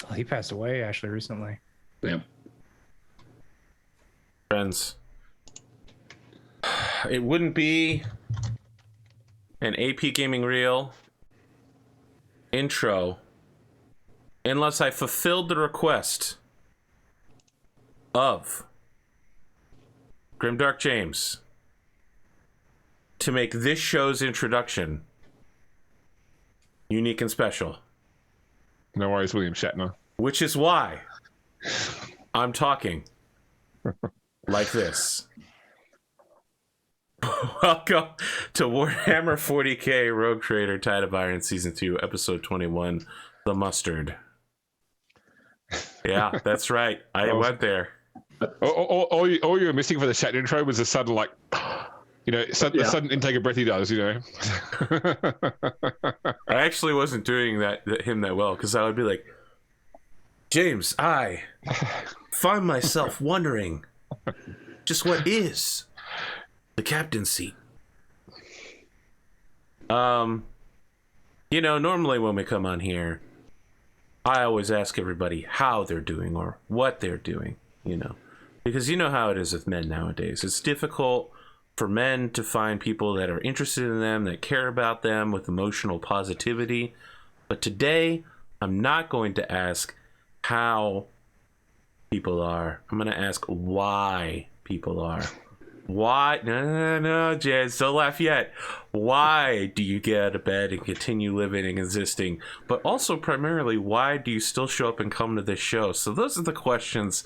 Oh, he passed away actually recently. Yep. Friends, it wouldn't be an APGamingREAL intro unless I fulfilled the request of Grimdark James to make this show's introduction unique and special. No worries, William Shatner. Which is why I'm talking like this. Welcome to Warhammer 40K Rogue Trader Tide of Iron Season 2, Episode 21, The Mustard. Yeah, that's right. I went there. All you were missing for the Shatner intro was a sudden, like, the sudden intake of breath he does, I actually wasn't doing him that well, because I would be like, James, I find myself wondering just what is the captain's seat. Normally when we come on here, I always ask everybody how they're doing or what they're doing, because you know how it is with men nowadays. It's difficult for men to find people that are interested in them, that care about them with emotional positivity. But today, I'm not going to ask how people are. I'm going to ask why people are. Why? No, Jez, don't laugh yet. Why do you get out of bed and continue living and existing? But also, primarily, why do you still show up and come to this show? So those are the questions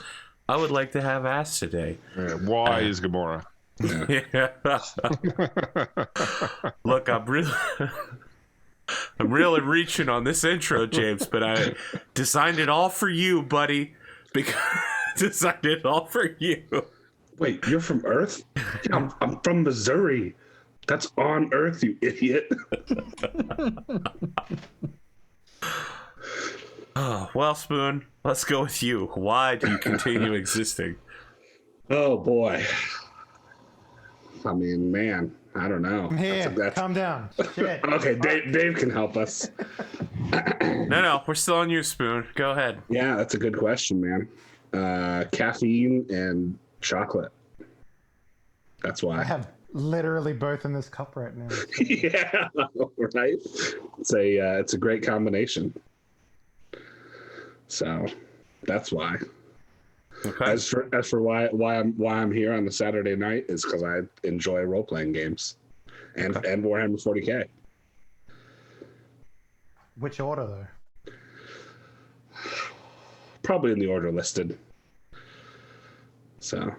I would like to have asked today. Why is Gamora? Yeah. Look, I'm really reaching on this intro, James, but I designed it all for you, buddy. Because designed it all for you. Wait, you're from Earth? Yeah, I'm from Missouri. That's on Earth, you idiot. Oh, well, Spoon, let's go with you. Why do you continue existing? Oh, boy. I mean, man, I don't know. I'm here. Calm down. Shit. Okay, Dave can help us. No, we're still on you, Spoon. Go ahead. Yeah, that's a good question, man. Caffeine and chocolate. That's why. I have literally both in this cup right now. Yeah, right. It's a great combination. So that's why. Okay. As for why I'm here on the Saturday night is because I enjoy role playing games, and Warhammer 40K. Which order though? Probably in the order listed. So,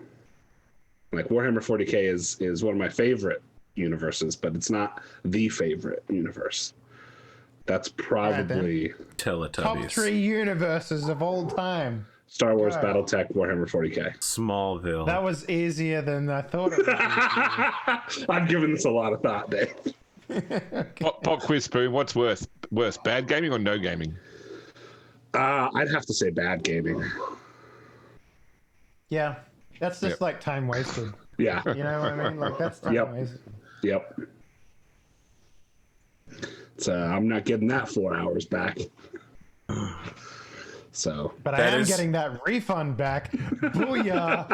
like Warhammer 40K is one of my favorite universes, but it's not the favorite universe. That's probably Teletubbies. Top 3 universes of all time. Star Wars, Wow. BattleTech, Warhammer 40K. Smallville. That was easier than I thought it would be. I've given this a lot of thought, Dave. Okay. Pop quiz, Spoon. What's worse, bad gaming or no gaming? I'd have to say bad gaming. Yeah, that's just Yep. like time wasted. Yeah. You know what I mean? Like that's time Yep. wasted. Yep. So I'm not getting that 4 hours back. So, But I am getting that refund back. Booyah!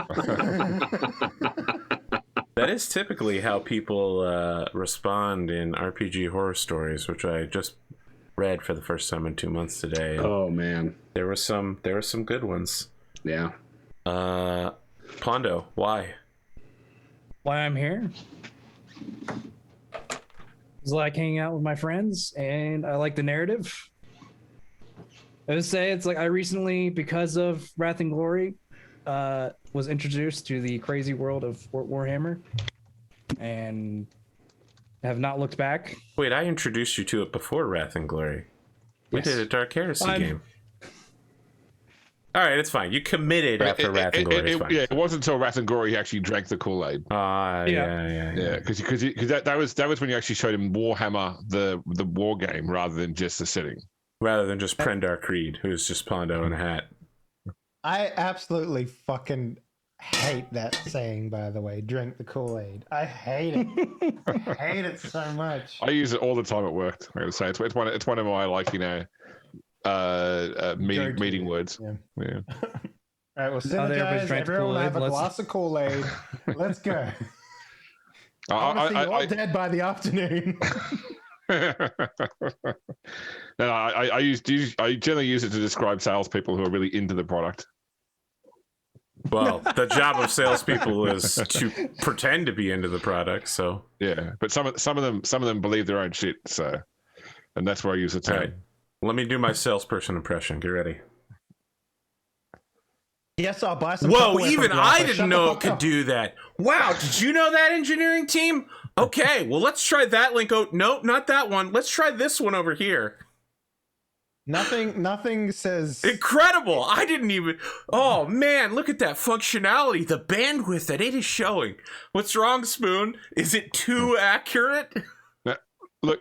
That is typically how people respond in RPG horror stories, which I just read for the first time in 2 months today. oh man, There were some good ones. yeah. Pondo, why? Why I'm here? It's like hanging out with my friends, and I like the narrative. I would say it's like I recently, because of Wrath and Glory, was introduced to the crazy world of Warhammer, and have not looked back. Wait, I introduced you to it before Wrath and Glory. We Yes. did a Dark Heresy game. All right, it's fine. You committed after Wrath and Glory. It's fine. Yeah, it wasn't until Wrath and Glory he actually drank the Kool-Aid. Yeah. Because that was when you actually showed him Warhammer, the war game, rather than just the setting. Rather than just Prendar Creed, who's just Pondo in a hat. I absolutely fucking hate that saying, by the way. Drink the Kool-Aid. I hate it. I hate it so much. I use it all the time at work. I gotta say, it's one of my meeting words. Yeah. Yeah. All right, well, everybody's synergize. drank the Everyone Kool-Aid, have a let's- glass of Kool-Aid. Let's go. I want to see you all dead by the afternoon. No, I generally use it to describe salespeople who are really into the product. Well, the job of salespeople is to pretend to be into the product. So Yeah, but some of them believe their own shit. So, and that's where I use the term. all right, let me do my salesperson impression. Get ready. Yes, I'll buy some. Whoa, Tupperware from even Grandpa. I Shut didn't the know it fuck could up. do that. Wow, did you know that, engineering team? Okay, well, let's try that link. Oh, no, not that one. Let's try this one over here. Nothing says. Incredible. I didn't even. Oh, man, look at that functionality. The bandwidth that it is showing. What's wrong, Spoon? Is it too accurate? Look,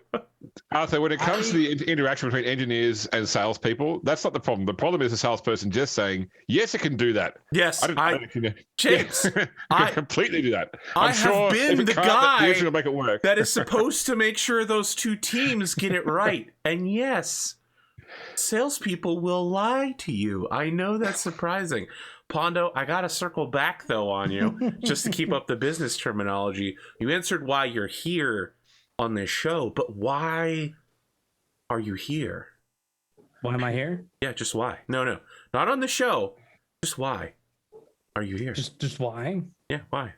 Arthur, when it comes to the interaction between engineers and salespeople, that's not the problem. The problem is the salesperson just saying, "Yes, it can do that." Yes, James, it I- can completely do that. I I'm sure have been if it the can't, guy the will make it work. that is supposed to make sure those two teams get it right. And yes, salespeople will lie to you. I know that's surprising. Pondo, I gotta circle back though on you just to keep up the business terminology. You answered why you're here on this show, but why are you here? Why am I here? Yeah, just why? No, not on the show. Just why are you here? Just why? Yeah, why?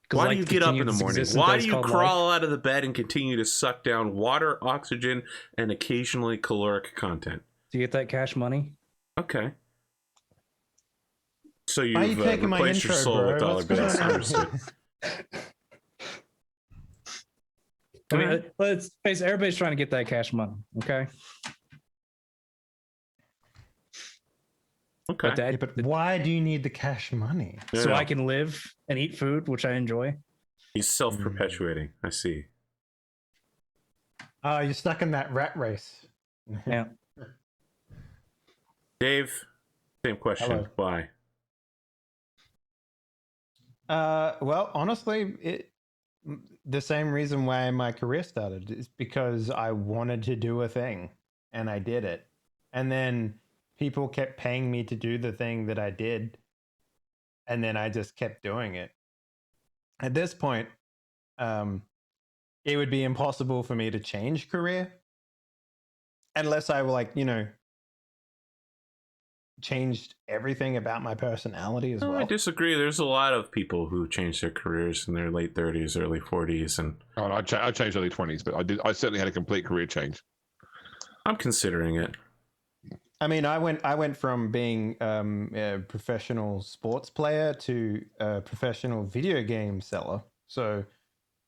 'Cause Why do life you get up in the continues morning? existence Why that's do you called crawl life. out of the bed and continue to suck down water, oxygen, and occasionally caloric content? Do you get that cash money? Okay. So Why are you you've taking my replaced your intro, soul bro? with dollar What's going bills. on? Understood. I mean, let's face it, everybody's trying to get that cash money. Okay. Okay. But that, Yeah, but why do you need the cash money? so Yeah. I can live and eat food, which I enjoy. He's self-perpetuating. I see. Oh, you're stuck in that rat race. Yeah. Dave, same question. Hello. Why? Well, honestly, the same reason why my career started is because I wanted to do a thing and I did it. And then people kept paying me to do the thing that I did. And then I just kept doing it. At this point, it would be impossible for me to change career unless I were changed everything about my personality as No, I well. disagree. There's a lot of people who change their careers in their late 30s, early 40s, and I changed early 20s, but I certainly had a complete career change. I'm considering it. I mean, I went from being a professional sports player to a professional video game seller. So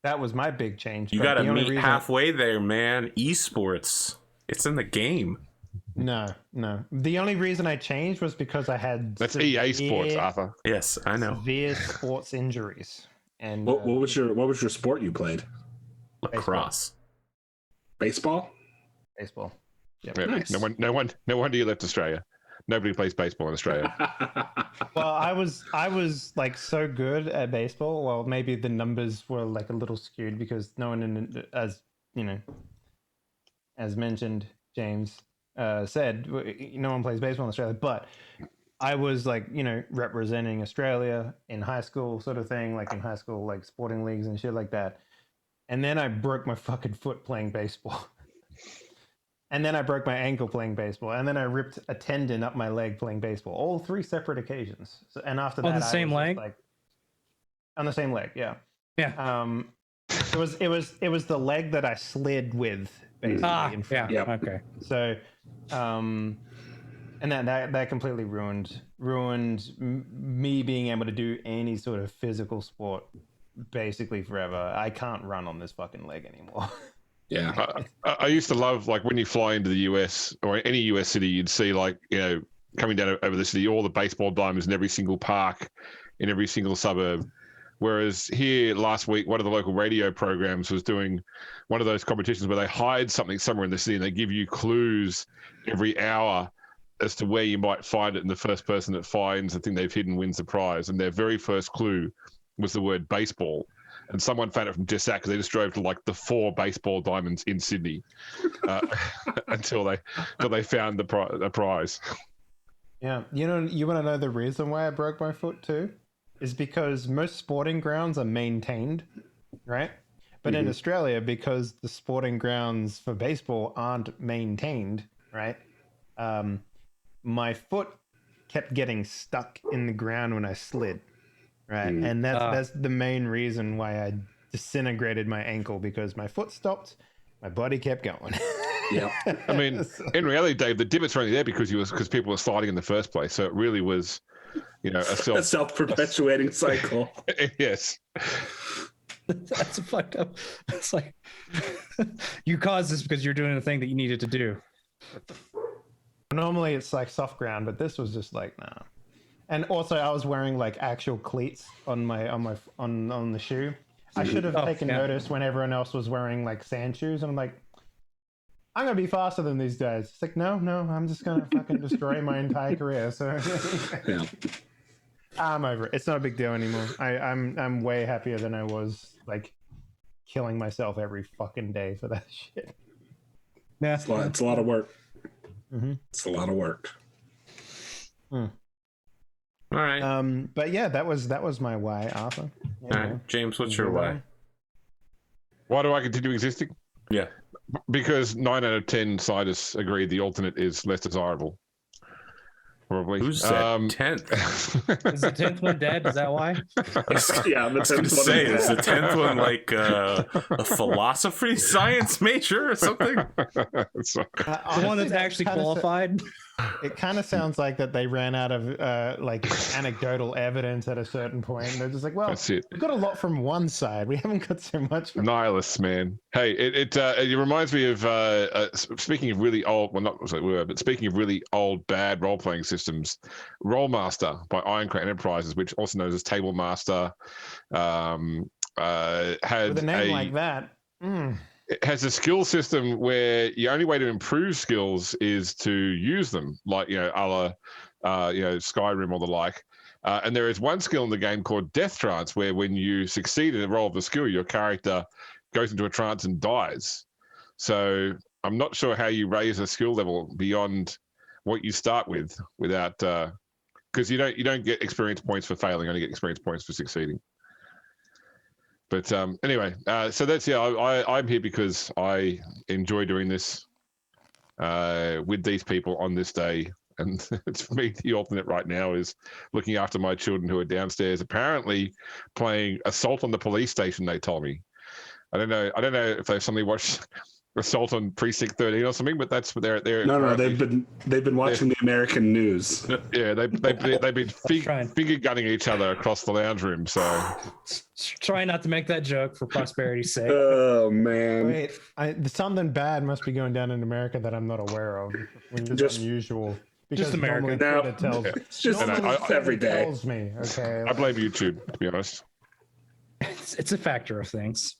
that was my big change. You But got to the only meet reason- halfway there, man. Esports. It's in the game. No. The only reason I changed was because I had That's EA Sports, Arthur. Yes, I know. severe sports injuries. And What was your sport you played? Lacrosse. Baseball? baseball. Yeah, Nice. No wonder you left Australia. Nobody plays baseball in Australia. Well, I was like so good at baseball. Well, maybe the numbers were like a little skewed because no one, as mentioned, James said, no one plays baseball in Australia. But I was representing Australia in high school, sort of thing, like in high school, like sporting leagues and shit like that. And then I broke my fucking foot playing baseball. And then I broke my ankle playing baseball. And then I ripped a tendon up my leg playing baseball. All 3 separate occasions. So, and after that, the same leg? On the same leg, yeah. Yeah. It was the leg that I slid with, basically. In front. Yeah. Okay. So, and that completely ruined me being able to do any sort of physical sport basically forever. I can't run on this fucking leg anymore. Yeah. I used to love, like, when you fly into the US or any US city, you'd see, coming down over the city, all the baseball diamonds in every single park, in every single suburb. Whereas here last week, one of the local radio programs was doing one of those competitions where they hide something somewhere in the city and they give you clues every hour as to where you might find it. And the first person that finds the thing they've hidden wins the prize. And their very first clue was the word baseball. and someone found it from just that because they just drove to like the 4 baseball diamonds in Sydney until they found the prize. Yeah, you want to know the reason why I broke my foot too? Is because most sporting grounds are maintained, right? But in Australia, because the sporting grounds for baseball aren't maintained, right? My foot kept getting stuck in the ground when I slid, right? And that's the main reason why I disintegrated my ankle, because my foot stopped, my body kept going. Yeah. I mean, in reality, Dave, the divots were only there because people were sliding in the first place. So it really was, a self-perpetuating cycle. Yes. That's fucked up. It's like you caused this because you're doing the thing that you needed to do. Normally it's like soft ground, but this was just like nah. And also I was wearing like actual cleats on the shoe. I should have taken notice when everyone else was wearing like sand shoes, and I'm like, I'm gonna be faster than these guys. It's like no, I'm just gonna fucking destroy my entire career. So Yeah. I'm over it. It's not a big deal anymore. I'm way happier than I was like killing myself every fucking day for that shit. Yeah, It's a lot of work. It's a lot of work. All right. But yeah, that was my why, Arthur. All right, James, what's your why? Why do I continue existing? Yeah. Because 9 out of 10 scientists agreed the alternate is less desirable. Probably. Who's that 10th? Is the 10th one dead? Is that why? Yeah, I was going to say, is the 10th one like a philosophy science major or something? The one that's actually qualified? It kind of sounds like that they ran out of like anecdotal evidence at a certain point. And they're just like, well, That's it. we've got a lot from one side. We haven't got so much from Nihilists, man. Hey, it reminds me of speaking of really old, well, not what we were, but speaking of really old, bad role-playing systems, Rollmaster by Ironcrad Enterprises, which also known as Table Master, had with a name like that. It has a skill system where the only way to improve skills is to use them, like a la Skyrim or the like. And there is one skill in the game called Death Trance, where when you succeed in a roll of the skill, your character goes into a trance and dies. So I'm not sure how you raise a skill level beyond what you start with without, because you don't get experience points for failing, you only get experience points for succeeding. But anyway, so that's I'm here because I enjoy doing this with these people on this day, and it's for me the alternate right now is looking after my children who are downstairs, apparently playing Assault on the Police Station. They told me. I don't know if they've suddenly watched Assault on Precinct 13 or something, but that's what they're. No, they've been watching the American news. Yeah, they've been finger gunning each other across the lounge room. So Try not to make that joke for prosperity's sake. Oh man! Wait, something bad must be going down in America that I'm not aware of, which is Just- unusual. Just America. No, It's just every day. tells me. Okay. I blame YouTube, to be honest. It's a factor of things.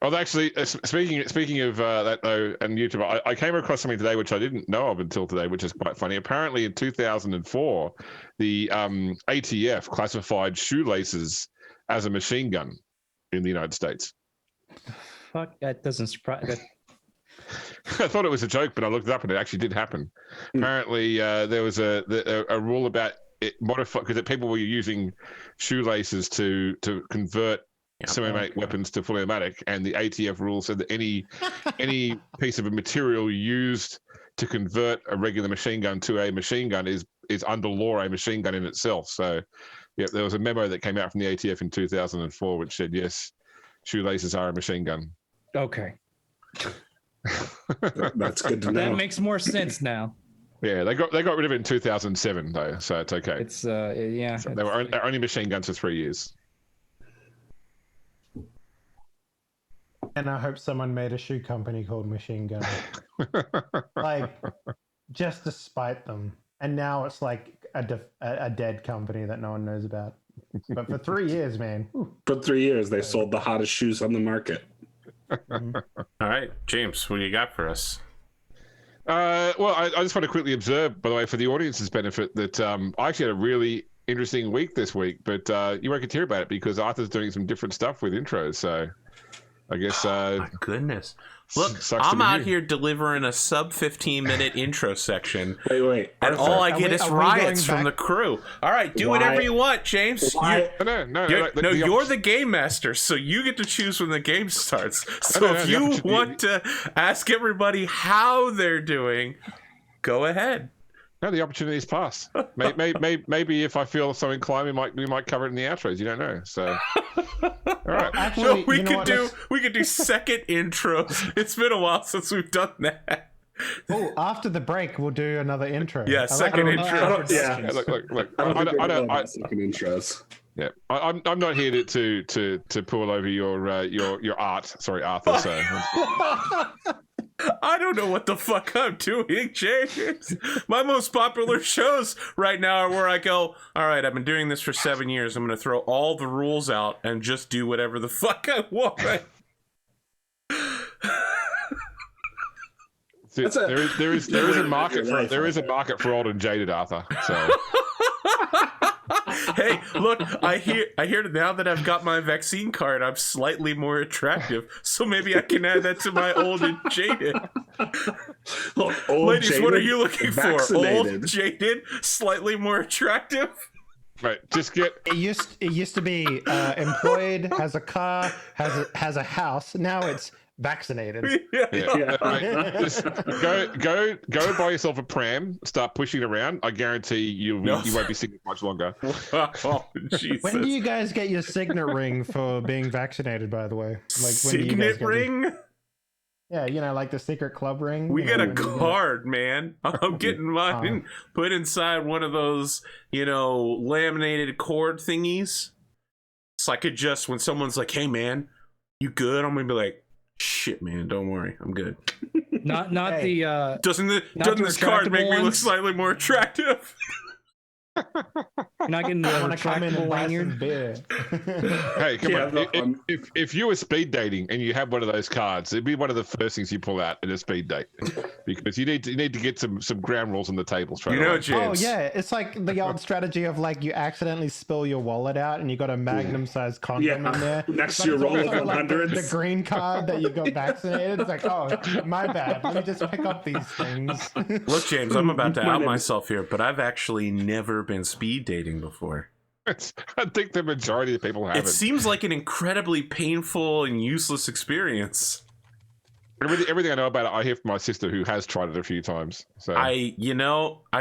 Oh, actually, speaking of that though, and YouTube, I came across something today which I didn't know of until today, which is quite funny. Apparently, in 2004, the ATF classified shoelaces as a machine gun in the United States. Fuck, that doesn't surprise. That... I thought it was a joke, but I looked it up and it actually did happen. Apparently, there was a rule about it modified because people were using shoelaces to convert semi-automatic weapons to fully automatic, and the ATF rule said that any piece of a material used to convert a regular machine gun to a machine gun is under law a machine gun in itself. So, yeah, there was a memo that came out from the ATF in 2004 which said yes, shoelaces are a machine gun. Okay, That's good to know. that makes more sense now. Yeah, they got rid of it in 2007 though, so it's okay. It's yeah. So they were only machine guns for 3 years. And I hope someone made a shoe company called Machine Gun, like just to spite them. And now it's like a dead company that no one knows about. But for 3 years, man. For 3 years, they sold the hottest shoes on the market. All right, James, what do you got for us? Well, I just want to quickly observe, by the way, for the audience's benefit, that I actually had a really interesting week this week, but you won't get to hear about it because Arthur's doing some different stuff with intros. So I guess. My goodness. Look, sucks to I'm be out you. here delivering a sub 15-minute intro section. Wait. And Arthur, all I get is are we riots going from the back- crew. All right, do Why- whatever you want, James. why- You're the game master, so you get to choose when the game starts. So no, if the you opportunity- want to ask everybody how they're doing, go ahead. No, the opportunity's passed. Maybe if I feel so inclined, we might cover it in the outros. You don't know. So, all right. Actually, Well, we you know could what, do second intros. It's been a while since we've done that. Oh, after the break, we'll do another intro. Yeah, I like second it. intro. Yeah. Look. I don't think I I don't. know second intros. Yeah, I'm not here to pull over your art. Sorry, Arthur. So. I don't know what the fuck I'm doing, James. My most popular shows right now are where I go, all right, I've been doing this for 7 years. I'm going to throw all the rules out and just do whatever the fuck I want. There is a market for old and jaded Arthur. So. Hey, look, I hear now that I've got my vaccine card, I'm slightly more attractive. So maybe I can add that to my old and jaded. Look, Ladies, jaded, what are you looking for? vaccinated. Old, jaded, slightly more attractive? Right, just get. It used to be employed, has a car, has a house. Now it's vaccinated. Yeah. Right. Just go buy yourself a pram. Start pushing it around. I guarantee you won't be sick much longer. Oh, Jesus. When do you guys get your signet ring for being vaccinated? By the way, like when do you guys Signet get ring? Yeah, you know, like the secret club ring. We you get know, a when you get- card, man. I'm getting mine put inside one of those, laminated cord thingies. So I could just, when someone's like, hey, man, you good? I'm going to be like, shit, man, don't worry. I'm good. Not Hey. the Doesn't Not the this card make me look ones? slightly more attractive? you're not getting I the want to come in retractable and buy some lanyard. beer. Hey, come Yeah, on. the- If you were speed dating and you had one of those cards, it'd be one of the first things you pull out in a speed date because you need to get some ground rules on the table straight You know, away. James. Oh yeah, it's like the old strategy of like you accidentally spill your wallet out and you got a magnum-sized condom in there. Next But to your it's roll of also like the 100s. green card that you got vaccinated. It's like, oh, my bad. Let me just pick up these things. Look, James, I'm about to My out name is- myself here, but I've actually never been speed dating before. I think the majority of people It haven't. seems like an incredibly painful and useless experience. Everything I know about it, I hear from my sister who has tried it a few times. So I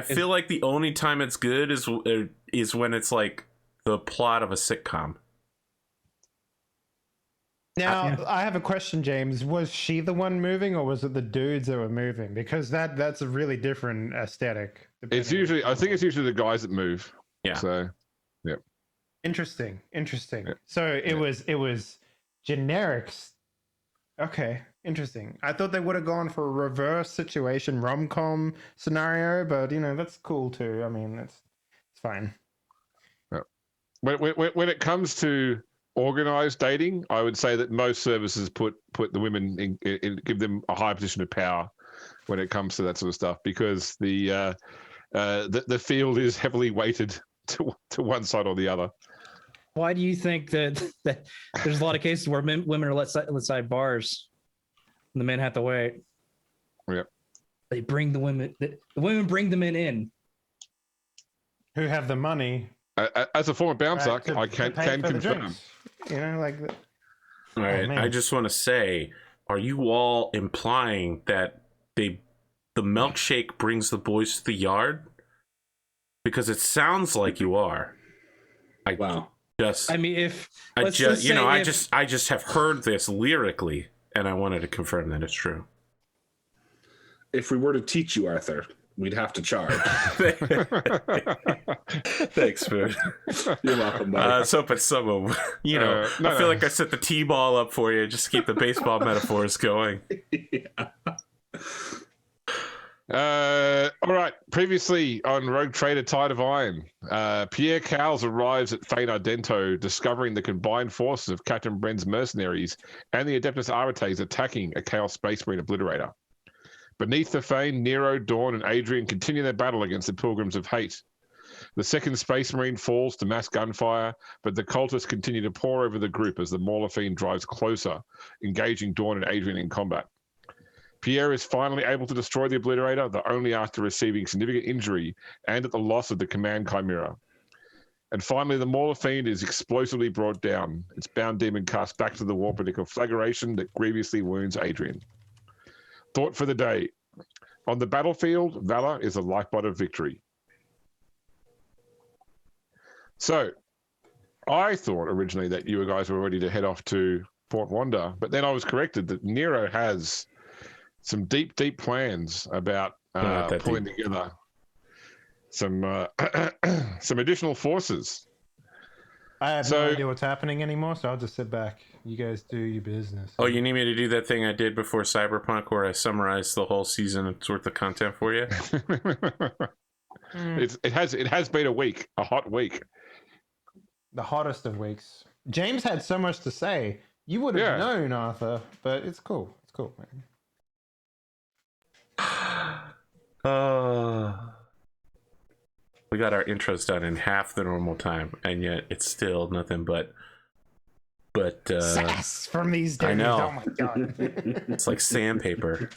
feel like the only time it's good is when it's like the plot of a sitcom. Now, I have a question, James. Was she the one moving or was it the dudes that were moving? Because that's a really different aesthetic. it's depending usually, on- I think it's usually the guys that move. Yeah. So Interesting. Yeah. So it was generics. Okay, interesting. I thought they would have gone for a reverse situation rom-com scenario, but that's cool too. I mean, it's fine. when it comes to organized dating, I would say that most services put the women in give them a high position of power when it comes to that sort of stuff because the field is heavily weighted to one side or the other. Why do you think that there's a lot of cases where women are let inside bars and the men have to wait? Yeah. They bring the women bring the men in. Who have the money? As a former bouncer, right, to I can pay for the confirm. drinks. Like the, All right, man. I just want to say, are you all implying that the milkshake brings the boys to the yard? Because it sounds like you are. Wow. I mean, if I let's just say I just have heard this lyrically, and I wanted to confirm that it's true. If we were to teach you, Arthur, we'd have to charge. Thanks, Food. You're welcome, buddy. I was hoping someone, no, I feel like I set the T-ball up for you just to keep the baseball metaphors going. All right. Previously on Rogue Trader Tide of Iron, Pierre Cowles arrives at Fane Ardento, discovering the combined forces of Captain Bren's mercenaries and the Adeptus Arbites attacking a Chaos Space Marine Obliterator. Beneath the Fane, Nero, Dawn, and Adrian continue their battle against the Pilgrims of Hate. The second Space Marine falls to mass gunfire, but the cultists continue to pour over the group as the Mauler Fiend drives closer, engaging Dawn and Adrian in combat. Pierre is finally able to destroy the Obliterator, though only after receiving significant injury and at the loss of the Command Chimera. And finally, the Mauler Fiend is explosively brought down, its bound demon cast back to the warp with a conflagration that grievously wounds Adrian. Thought for the day. On the battlefield, valor is the lifeblood of victory. So, I thought originally that you guys were ready to head off to Port Wanda, but then I was corrected that Nero has some deep, deep plans about pulling together some some additional forces. I have no idea what's happening anymore, so I'll just sit back. You guys do your business. Oh, you need me to do that thing I did before Cyberpunk where I summarized the whole season's worth of content for you? It has been a hot week. The hottest of weeks. James had so much to say. You would have known, Arthur, but it's cool. It's cool, man. We got our intros done in half the normal time, and yet it's still nothing but sass from these dudes. I know. Oh my god. It's like sandpaper.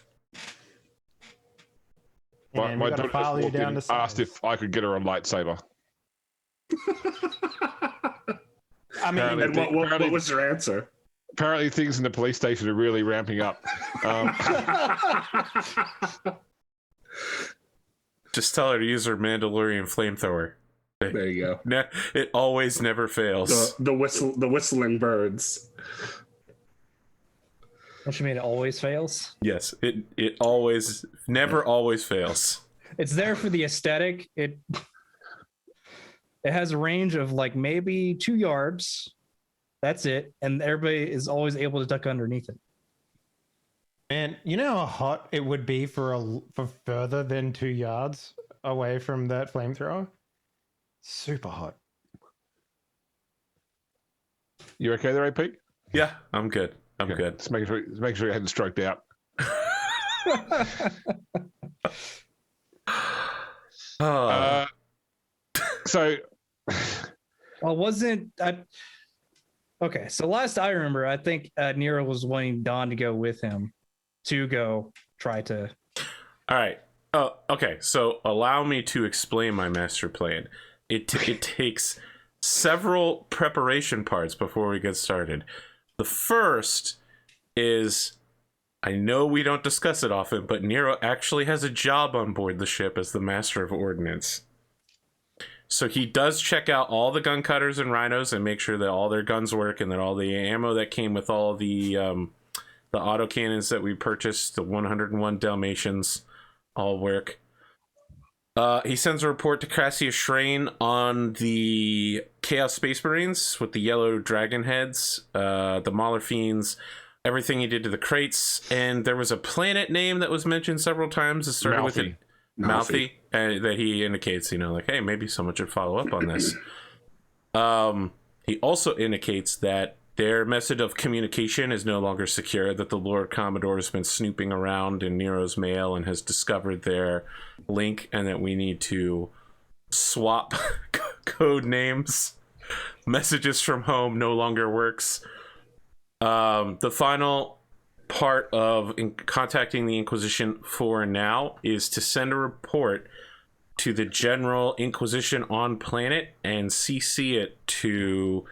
My daughter just walked in and asked if I could get her a lightsaber. I mean, and what was your answer? Apparently things in the police station are really ramping up. Just tell her to use her Mandalorian flamethrower. There you go. It always never fails. The whistling birds. What you mean? It always fails? Yes, it always never always fails. It's there for the aesthetic. It has a range of like maybe 2 yards. That's it, and everybody is always able to duck underneath it. Man, you know how hot it would be for further than 2 yards away from that flamethrower? Super hot. You okay there, AP? Yeah, I'm good. I'm good. Just make sure you hadn't stroked out. So, well, okay, so last I remember, I think Nero was wanting Don to go with him to go try to. All right. Oh, okay. So allow me to explain my master plan. It takes several preparation parts before we get started. The first is, I know we don't discuss it often, but Nero actually has a job on board the ship as the master of ordnance. So he does check out all the gun cutters and rhinos and make sure that all their guns work and that all the ammo that came with all the autocannons that we purchased, the 101 Dalmatians, all work. He sends a report to Cassius Schrain on the Chaos Space Marines with the yellow dragon heads, the Mauler Fiends, everything he did to the crates, and there was a planet name that was mentioned several times. It started with it. Mouthy, and that he indicates, like, hey, maybe someone should follow up on this. He also indicates that their method of communication is no longer secure, that the Lord Commodore has been snooping around in Nero's mail and has discovered their link, and that we need to swap code names. Messages from home no longer works. The final part of contacting the Inquisition for now is to send a report to the General Inquisition on planet and CC it to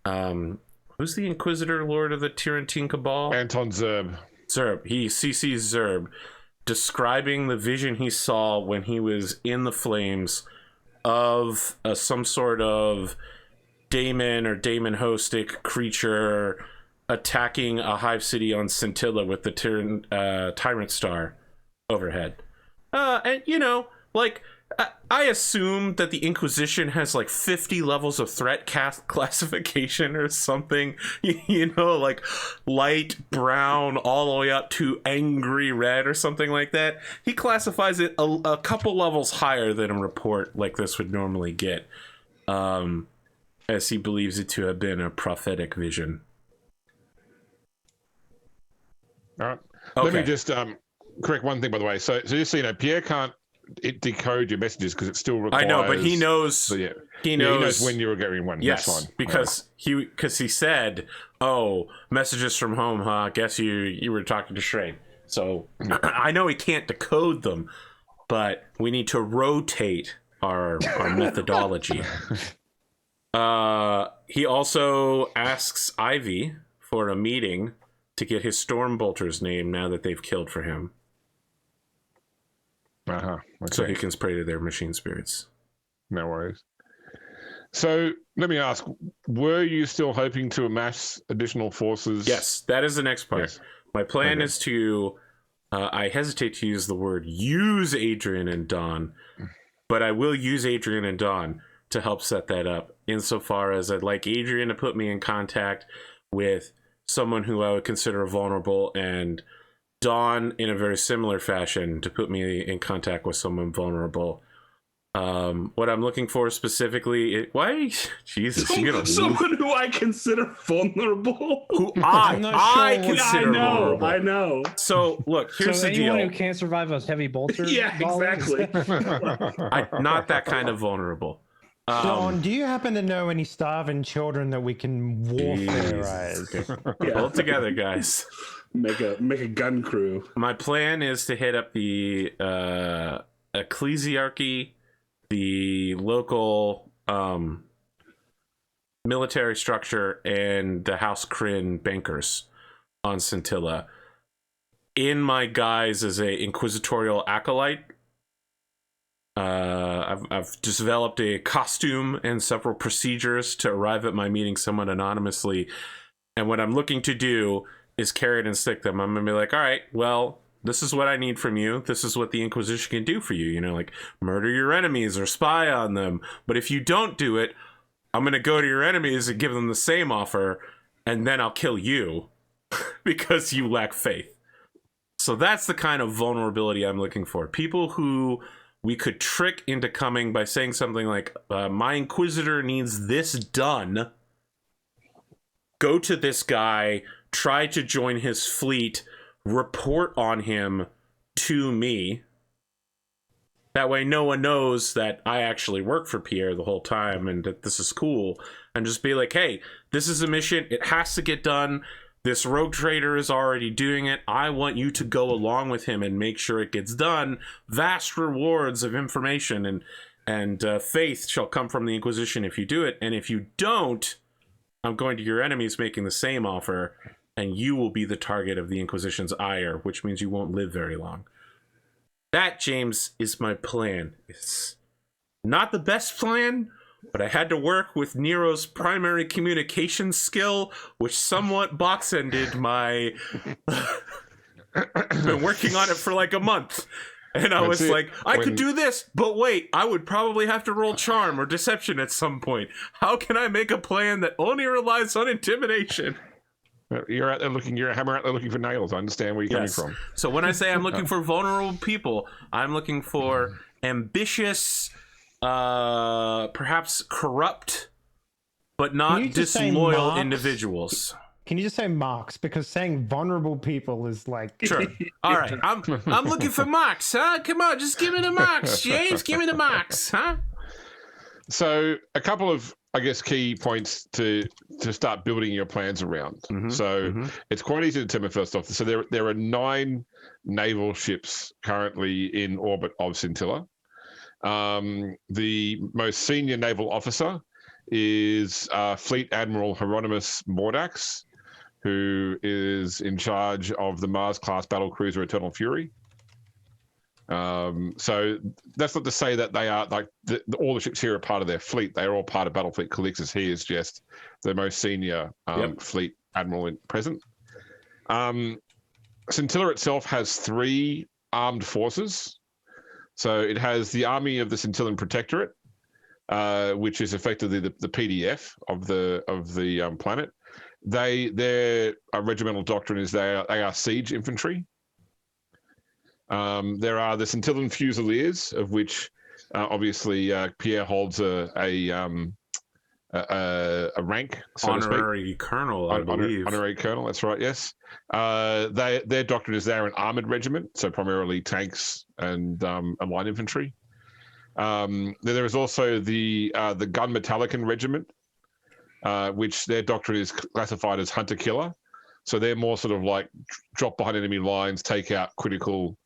who's the Inquisitor Lord of the Tyrantine Cabal? Anton Zerb. He CC's Zerb, describing the vision he saw when he was in the flames of some sort of daemon or daemon-hostic creature attacking a hive city on Scintilla with the Tyrant Star overhead. And, I assume that the Inquisition has like 50 levels of threat classification or something, like light brown all the way up to angry red or something like that. He classifies it a couple levels higher than a report like this would normally get, as he believes it to have been a prophetic vision. All right. Okay. Let me just correct one thing, by the way. So just so you know, Pierre can't it decode your messages because it still requires. I know, but he knows. So, yeah. He Yeah, knows when you were getting one. Yes, That's fine. because he said, "Oh, messages from home, huh? Guess you were talking to Shrane." So I know he can't decode them, but we need to rotate our methodology. He also asks Ivy for a meeting to get his Stormbolter's name now that they've killed for him. Okay. So he can spray to their machine spirits. No worries. So let me ask, were you still hoping to amass additional forces? Yes, that is the next part. Yes. My plan is to, I hesitate to use the word use Adrian and Dawn, but I will use Adrian and Dawn to help set that up, insofar as I'd like Adrian to put me in contact with someone who I would consider vulnerable, and Dawn, in a very similar fashion, to put me in contact with someone vulnerable. What I'm looking for specifically, why? Jesus, you're gonna someone who I consider vulnerable. Who I'm not I sure what- consider vulnerable. I know. So look, here's so the anyone deal. who can't survive a heavy bolter. Yeah, volley? exactly. Not that kind of vulnerable. Dawn, do you happen to know any starving children that we can warfareize? Okay. Hold together, guys. Make a gun crew. My plan is to hit up the ecclesiarchy, the local military structure, and the House Kryn bankers on Scintilla in my guise as a inquisitorial acolyte. I've developed a costume and several procedures to arrive at my meeting somewhat anonymously, and what I'm looking to do is carrot and stick them. I'm gonna be like, all right, well, this is what I need from you. This is what the Inquisition can do for you. You know, like murder your enemies or spy on them. But if you don't do it, I'm gonna go to your enemies and give them the same offer, and then I'll kill you because you lack faith. So that's the kind of vulnerability I'm looking for. People who we could trick into coming by saying something like, my Inquisitor needs this done. Go to this guy, try to join his fleet, report on him to me. That way no one knows that I actually work for Pierre the whole time and that this is cool. And just be like, hey, this is a mission. It has to get done. This rogue trader is already doing it. I want you to go along with him and make sure it gets done. Vast rewards of information and faith shall come from the Inquisition if you do it. And if you don't, I'm going to your enemies making the same offer, and you will be the target of the Inquisition's ire, which means you won't live very long. That, James, is my plan. It's not the best plan, but I had to work with Nero's primary communication skill, which somewhat box-ended my... been working on it for like a month. And I was like, I could do this, but wait, I would probably have to roll charm or deception at some point. How can I make a plan that only relies on intimidation? You're out there looking. You're a hammer out there looking for nails. I understand where you're coming from. So when I say I'm looking for vulnerable people, I'm looking for ambitious, perhaps corrupt, but not disloyal individuals. Can you just say marks? Because saying vulnerable people is like... Sure. All right. I'm looking for marks, huh? Come on, just give me the marks, James. Give me the marks, huh? So a couple of, I guess, key points to start building your plans around. It's quite easy to determine first off. So there are 9 naval ships currently in orbit of Scintilla. The most senior naval officer is Fleet Admiral Hieronymus Mordax, who is in charge of the Mars-class battlecruiser Eternal Fury. So that's not to say that they are like all the ships here are part of their fleet. They are all part of Battlefleet Calixis. He is just the most senior fleet admiral in present. Scintilla itself has 3 armed forces. So it has the Army of the Scintillan Protectorate, which is effectively the PDF of the planet. Their regimental doctrine is they are siege infantry. There are the Scintillan Fusiliers, of which obviously Pierre holds a rank, so honorary colonel, I believe. Honorary colonel, that's right. Yes, their doctrine is they're an armored regiment, so primarily tanks and light infantry. Then there is also the Gun Metallican regiment, which their doctrine is classified as hunter killer. So they're more sort of like drop behind enemy lines, take out critical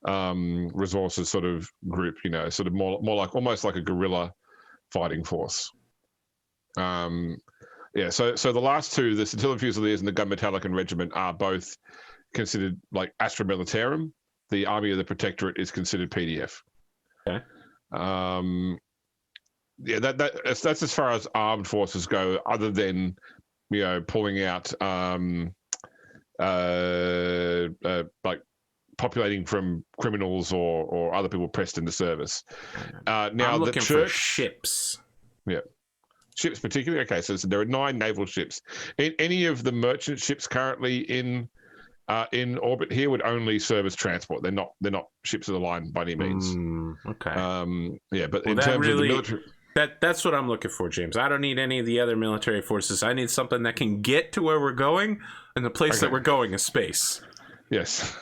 resources sort of group. Sort of more like almost like a guerrilla fighting force. So the last two, the Scintilla Fusiliers and the Gun Metallican Regiment, are both considered like Astra Militarum. The Army of the Protectorate is considered PDF. Okay. That's as far as armed forces go, other than pulling out like populating from criminals or other people pressed into service. Now I'm looking the church for ships. Yeah. Ships particularly? Okay, so there are 9 naval ships. Any of the merchant ships currently in orbit here would only serve as transport. They're not ships of the line by any means. Okay. But in terms of the military, that's what I'm looking for, James. I don't need any of the other military forces. I need something that can get to where we're going, and the place that we're going is space. Yes.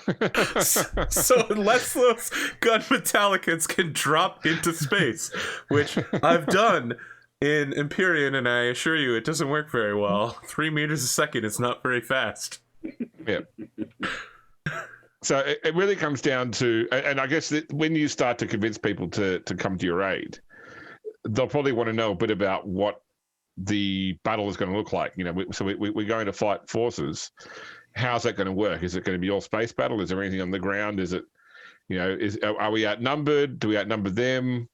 So unless those Gun Metallicans can drop into space, which I've done in Empyrean, and I assure you it doesn't work very well. 3 meters a second is not very fast. Yeah. So it really comes down to, and I guess that when you start to convince people to come to your aid, they'll probably want to know a bit about what the battle is going to look like. So we're going to fight forces. How's that going to work? Is it going to be all space battle? Is there anything on the ground? Is it, are we outnumbered? Do we outnumber them?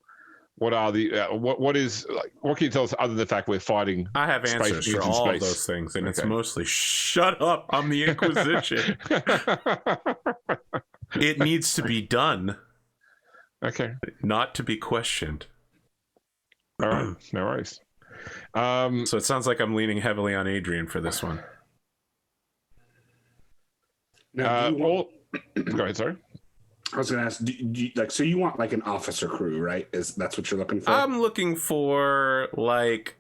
What are the what is like? What can you tell us other than the fact we're fighting? I have answers for all of those things, and it's mostly shut up. I'm the Inquisition. It needs to be done. Okay. Not to be questioned. All right. No worries. So it sounds like I'm leaning heavily on Adrian for this one. Now, go ahead, sorry. I was going to ask, so you want like an officer crew, right? That's what you're looking for? I'm looking for like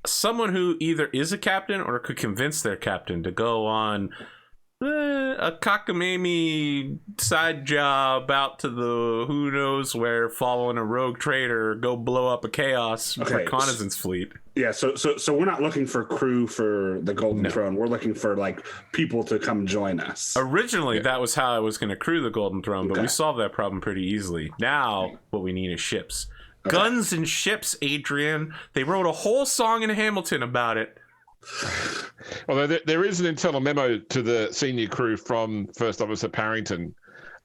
someone who either is a captain or could convince their captain to go on a cockamamie side job out to the who knows where, following a rogue trader, go blow up a chaos reconnaissance fleet. Yeah, so we're not looking for crew for the Golden Throne. We're looking for like people to come join us. Originally, that was how I was going to crew the Golden Throne, but we solved that problem pretty easily. Now, what we need is ships. Guns and ships, Adrian. They wrote a whole song in Hamilton about it. Although there is an internal memo to the senior crew from First Officer Parrington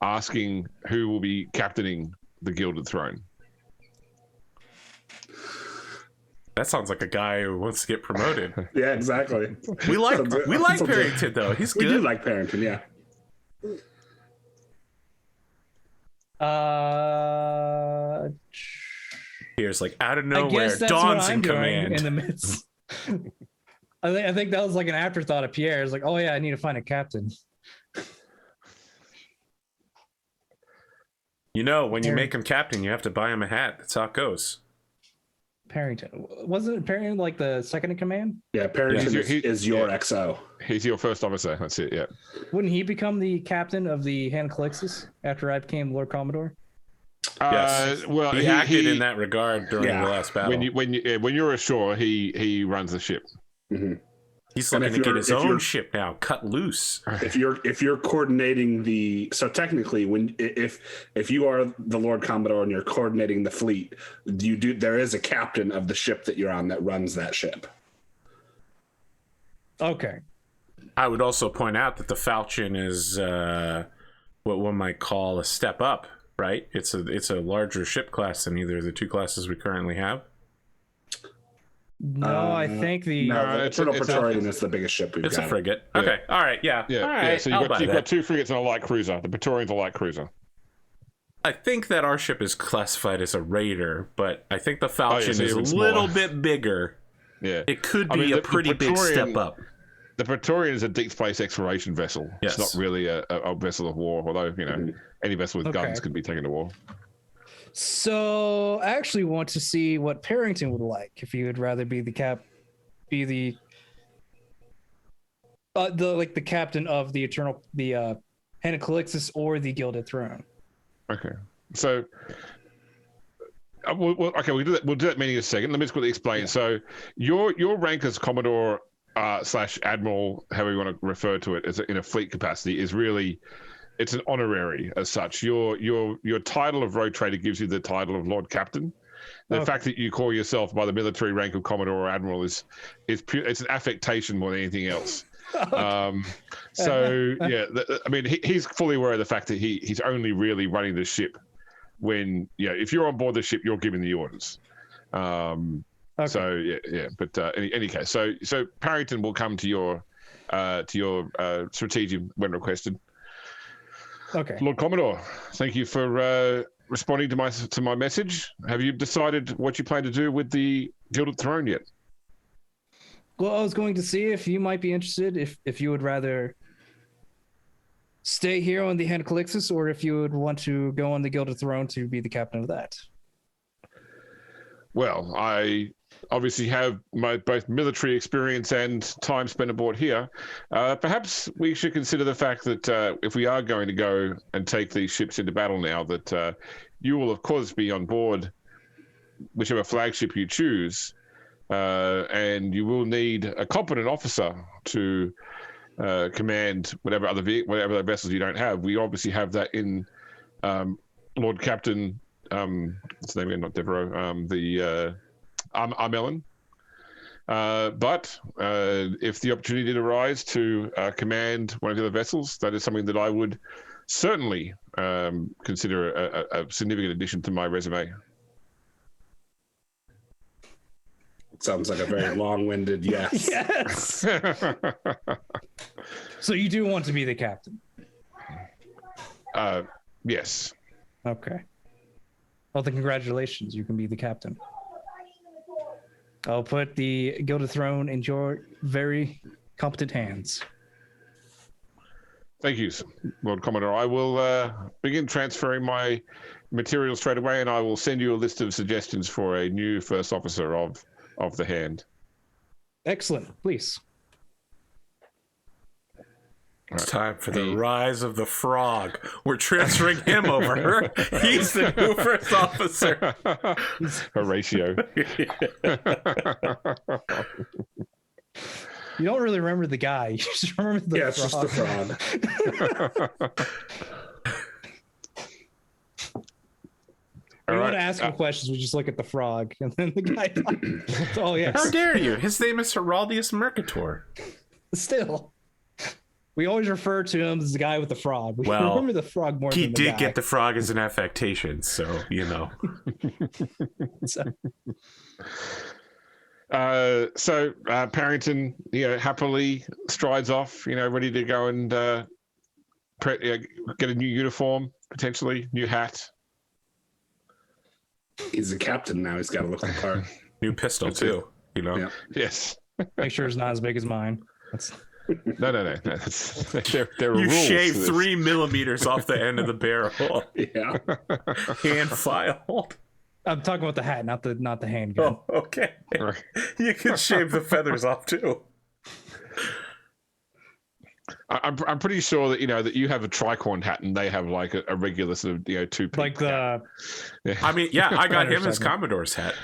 asking who will be captaining the Gilded Throne. That sounds like a guy who wants to get promoted. Yeah, exactly. We like Parrington, though. He's good. We do like Parrington, yeah. Here's like out of nowhere, Dawn's in command. In the midst. I think that was like an afterthought of Pierre. It's like, oh yeah, I need to find a captain. When you make him captain, you have to buy him a hat. That's how it goes. Parrington. Wasn't Parrington like the second in command? Yeah, Parrington is your XO. He's your first officer. That's it, yeah. Wouldn't he become the captain of the Hand of Calixis after I became Lord Commodore? Yes. Well, he acted in that regard during the last battle. When you're ashore, he runs the ship. Mm-hmm. He's looking to get his own ship now, cut loose. If you're coordinating so technically, if you are the Lord Commodore and you're coordinating the fleet, there is a captain of the ship that you're on that runs that ship. Okay. I would also point out that the Falchion is what one might call a step up, right? It's a larger ship class than either of the two classes we currently have. No, I think the Turtle Praetorian is the biggest ship we've got. It's a frigate. Yeah. Okay, all right, yeah. All right, so you've got 2 frigates and a light cruiser. The Praetorian's a light cruiser. I think that our ship is classified as a raider, but I think the Falchion is a little bit bigger. Yeah, it could be a pretty big step up. The Praetorian is a deep space exploration vessel. Yes. It's not really a vessel of war, although any vessel with guns could be taken to war. So I actually want to see what Parrington would like if he would rather be the captain of the Hand of Calixis or the Gilded Throne. Okay, so we'll do that. We'll do that meaning in a second. Let me just quickly explain. Yeah. So your rank as Commodore / Admiral, however you want to refer to it, as in a fleet capacity, is really it's an honorary as such. Your title of Rogue Trader gives you the title of Lord Captain. The fact that you call yourself by the military rank of Commodore or Admiral is pure, it's an affectation more than anything else. So yeah, I mean, he's fully aware of the fact that he's only really running the ship when if you're on board the ship, you're giving the orders. So yeah. But any case, so Parrington will come to your strategic when requested. Okay, Lord Commodore, thank you for responding to my message. Have you decided what you plan to do with the Gilded Throne yet? Well, I was going to see if you might be interested, if you would rather stay here on the Hand of Calixis, or if you would want to go on the Gilded Throne to be the captain of that. Well, I obviously have both military experience and time spent aboard here. Perhaps we should consider the fact that if we are going to go and take these ships into battle now, that you will, of course, be on board whichever flagship you choose, and you will need a competent officer to command whatever other vessels you don't have. We obviously have that in Lord Captain, what's his name again? Not Devereaux, the Armelin. But if the opportunity did arise to command one of the other vessels, that is something that I would certainly consider a significant addition to my resume. Sounds like a very long-winded yes. Yes. So you do want to be the captain? Yes. Okay. Well, then congratulations. You can be the captain. I'll put the Gilded Throne in your very competent hands. Thank you, Lord Commodore. I will begin transferring my materials straight away, and I will send you a list of suggestions for a new first officer of the Hand. Excellent. Please. It's time for the rise of the frog. We're transferring him over. He's the new first officer. Horatio. You don't really remember the guy. You just remember the frog. It's just the frog. We want to ask him questions. We just look at the frog, and then the guy. Oh yes. How dare you? His name is Heraldius Mercator. Still, we always refer to him as the guy with the frog. We remember the frog more. He than the did guy. get the frog as an affectation, so you know. So Parrington, happily strides off, ready to go and get a new uniform, potentially new hat. He's a captain now. He's got to look the part. New pistol too. Yeah. Yes. Make sure it's not as big as mine. No. There are you rules shave to this. 3 millimeters off the end of the barrel. Yeah. Hand filed. I'm talking about the hat, not the handgun. Oh, okay. You can shave the feathers off too. I'm pretty sure that that you have a tricorn hat and they have like a regular sort of two-piece like the. hat. Yeah. I mean, yeah, I got him his Commodore's hat.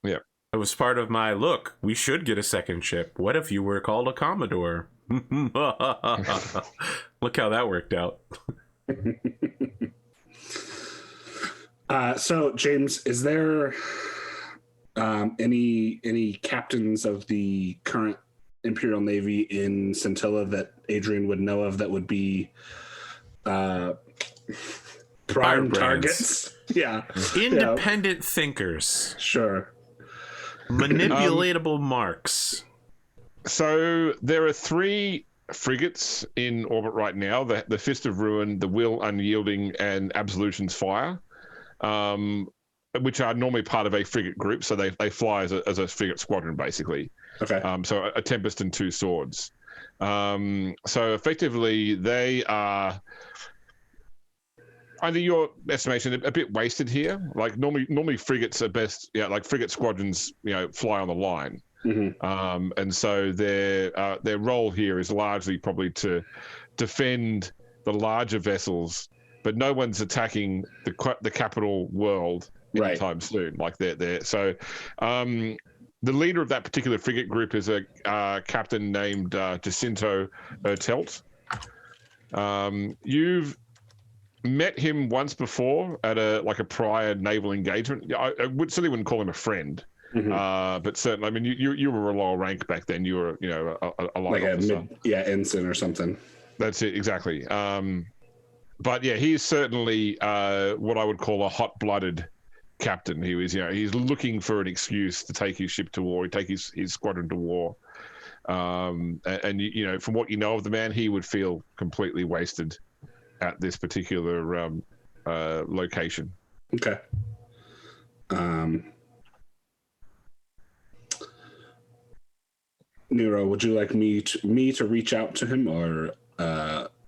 Yeah. It was part of my look. We should get a second ship. What if you were called a Commodore? Look how that worked out. So, James, is there any captains of the current Imperial Navy in Scintilla that Adrian would know of that would be prime targets? Yeah. Independent thinkers. Sure. Manipulatable marks. So there are 3 frigates in orbit right now: the Fist of Ruin, the Will Unyielding, and Absolution's Fire, which are normally part of a frigate group. So they fly as a frigate squadron, basically. Okay. So a Tempest and 2 Swords. So effectively, they are. under your estimation, a bit wasted here. Like normally frigates are best, like frigate squadrons, fly on the line. Mm-hmm. And so their role here is largely probably to defend the larger vessels, but no one's attacking the capital world anytime soon. Like they're so. The leader of that particular frigate group is a captain named Jacinto Ertelt. You've met him once before at a prior naval engagement. I certainly wouldn't call him a friend, but certainly, I mean, you were a lower rank back then. You were, a line officer. Ensign or something. That's it, exactly. But yeah, he's certainly what I would call a hot-blooded captain. He was, he's looking for an excuse to take his ship to war, take his squadron to war. And from what you know of the man, he would feel completely wasted at this particular location. Okay. Nero, would you like me to reach out to him, or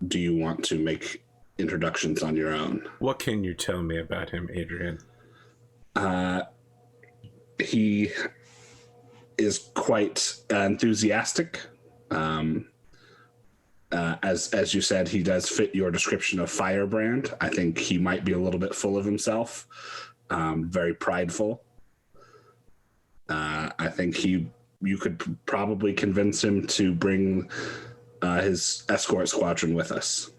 do you want to make introductions on your own? What can you tell me about him, Adrian? He is quite enthusiastic. As you said, he does fit your description of firebrand. I think he might be a little bit full of himself, very prideful. I think you could probably convince him to bring his escort squadron with us.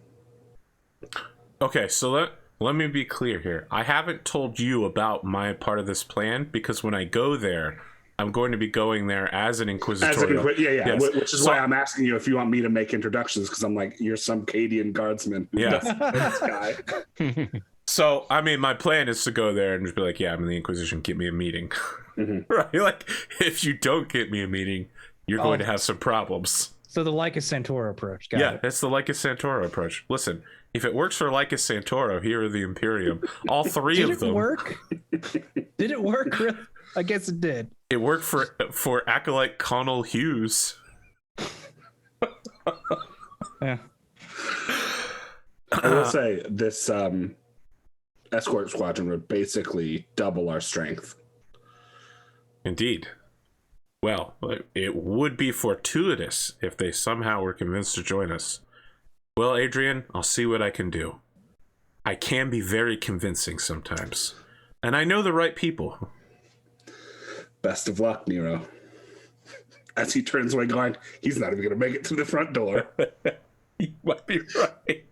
Okay, so let me be clear here. I haven't told you about my part of this plan because when I go there, I'm going to be going there as an inquisitorial. Yes. Which is why I'm asking you if you want me to make introductions, because I'm like, you're some Cadian guardsman. Yeah. This guy. So, I mean, my plan is to go there and just be like, I'm in the Inquisition, get me a meeting. Right? Like, if you don't get me a meeting, you're going to have some problems. So the Lycus Santoro approach. Got it. It's the Lycus Santoro approach. Listen, if it works for Lycus Santoro here at the Imperium, all three of them... Did it work? Did it work? I guess it did. It worked for Acolyte Connell Hughes. Yeah. I will say this escort squadron would basically double our strength. Indeed. Well, it would be fortuitous if they somehow were convinced to join us. Well, Adrian, I'll see what I can do. I can be very convincing sometimes. And I know the right people. Best of luck, Nero. As he turns away going, he's not even going to make it to the front door. You might be right.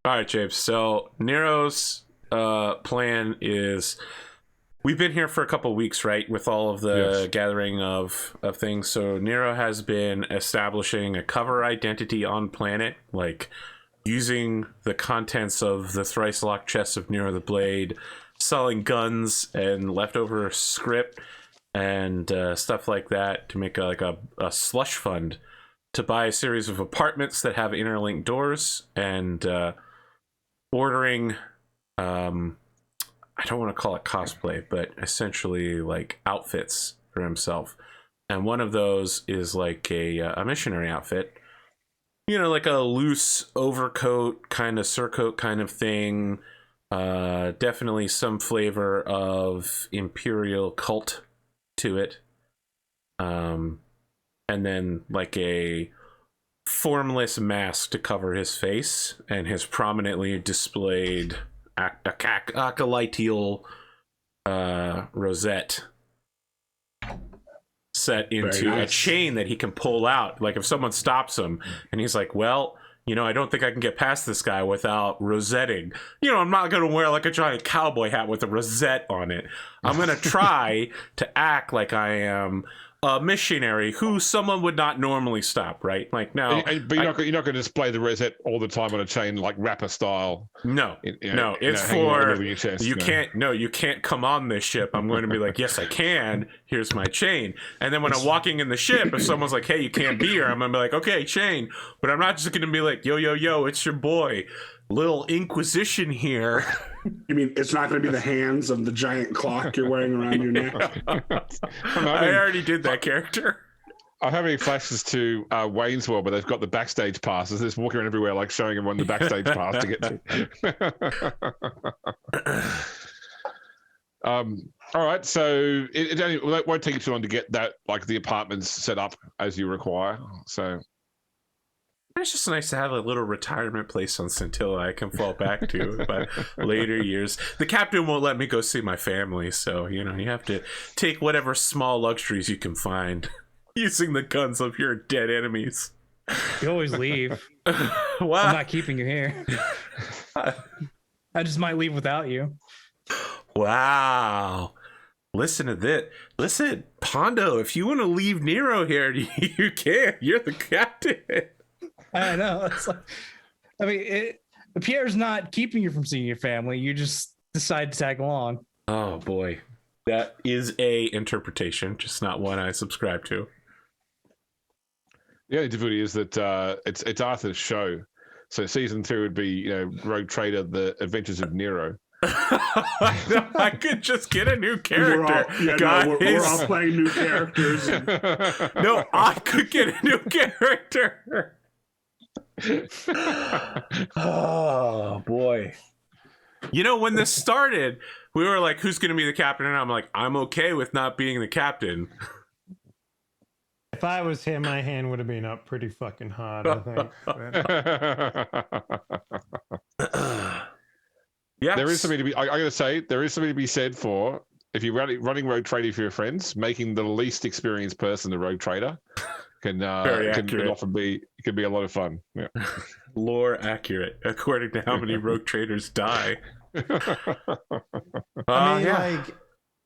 All right, James. So Nero's plan is... We've been here for a couple of weeks, right, with all of the gathering of things. So Nero has been establishing a cover identity on planet, like using the contents of the thrice locked chest of Nero the Blade, selling guns and leftover script and stuff like that to make a slush fund to buy a series of apartments that have interlinked doors, and ordering... I don't want to call it cosplay, but essentially like outfits for himself. And one of those is like a missionary outfit, like a loose overcoat, kind of surcoat kind of thing. Definitely some flavor of imperial cult to it. And then like a formless mask to cover his face and his prominently displayed acolytial rosette set into a chain that he can pull out. Like if someone stops him and he's like, well, I don't think I can get past this guy without rosetting. I'm not going to wear like a giant cowboy hat with a rosette on it. I'm going to try to act like I am a missionary who someone would not normally stop, right? Like now, but you're not going to display the rosette all the time on a chain like rapper style. No, it's for you can't. No, you can't come on this ship. I'm going to be like, yes, I can. Here's my chain. And then when I'm walking in the ship, if someone's like, hey, you can't be here, I'm going to be like, okay, chain. But I'm not just going to be like, yo, it's your boy, Little Inquisition here. You mean it's not going to be the hands of the giant clock you're wearing around your neck? I already did that character. I'm having flashes to Wayne's World, where they've got the backstage passes. They're just walking around everywhere, like showing everyone the backstage pass to get to. All right, so it won't take you too long to get that, like the apartments set up as you require. So it's just nice to have a little retirement place on Scintilla I can fall back to in my later years. The captain won't let me go see my family, so you have to take whatever small luxuries you can find using the guns of your dead enemies. You always leave. Wow. I'm not keeping you here. I just might leave without you. Wow. Listen to this. Listen, Pondo, if you want to leave Nero here, you can. You're the captain. I know. It's like, I mean, Pierre's not keeping you from seeing your family. You just decide to tag along. Oh, boy. That is a interpretation, just not one I subscribe to. The only difficulty is that it's Arthur's show. So season 2 would be, Rogue Trader, The Adventures of Nero. I could just get a new character. We're all playing new characters. No, I could get a new character. Oh boy. When this started, we were like, who's gonna be the captain? And I'm like, I'm okay with not being the captain. If I was him, my hand would have been up pretty fucking hard, I think. Yes. There is something to be. I gotta say, there is something to be said for if you're running rogue trading for your friends, making the least experienced person the rogue trader can often be a lot of fun. Yeah. Lore accurate, according to how many rogue traders die. I mean, like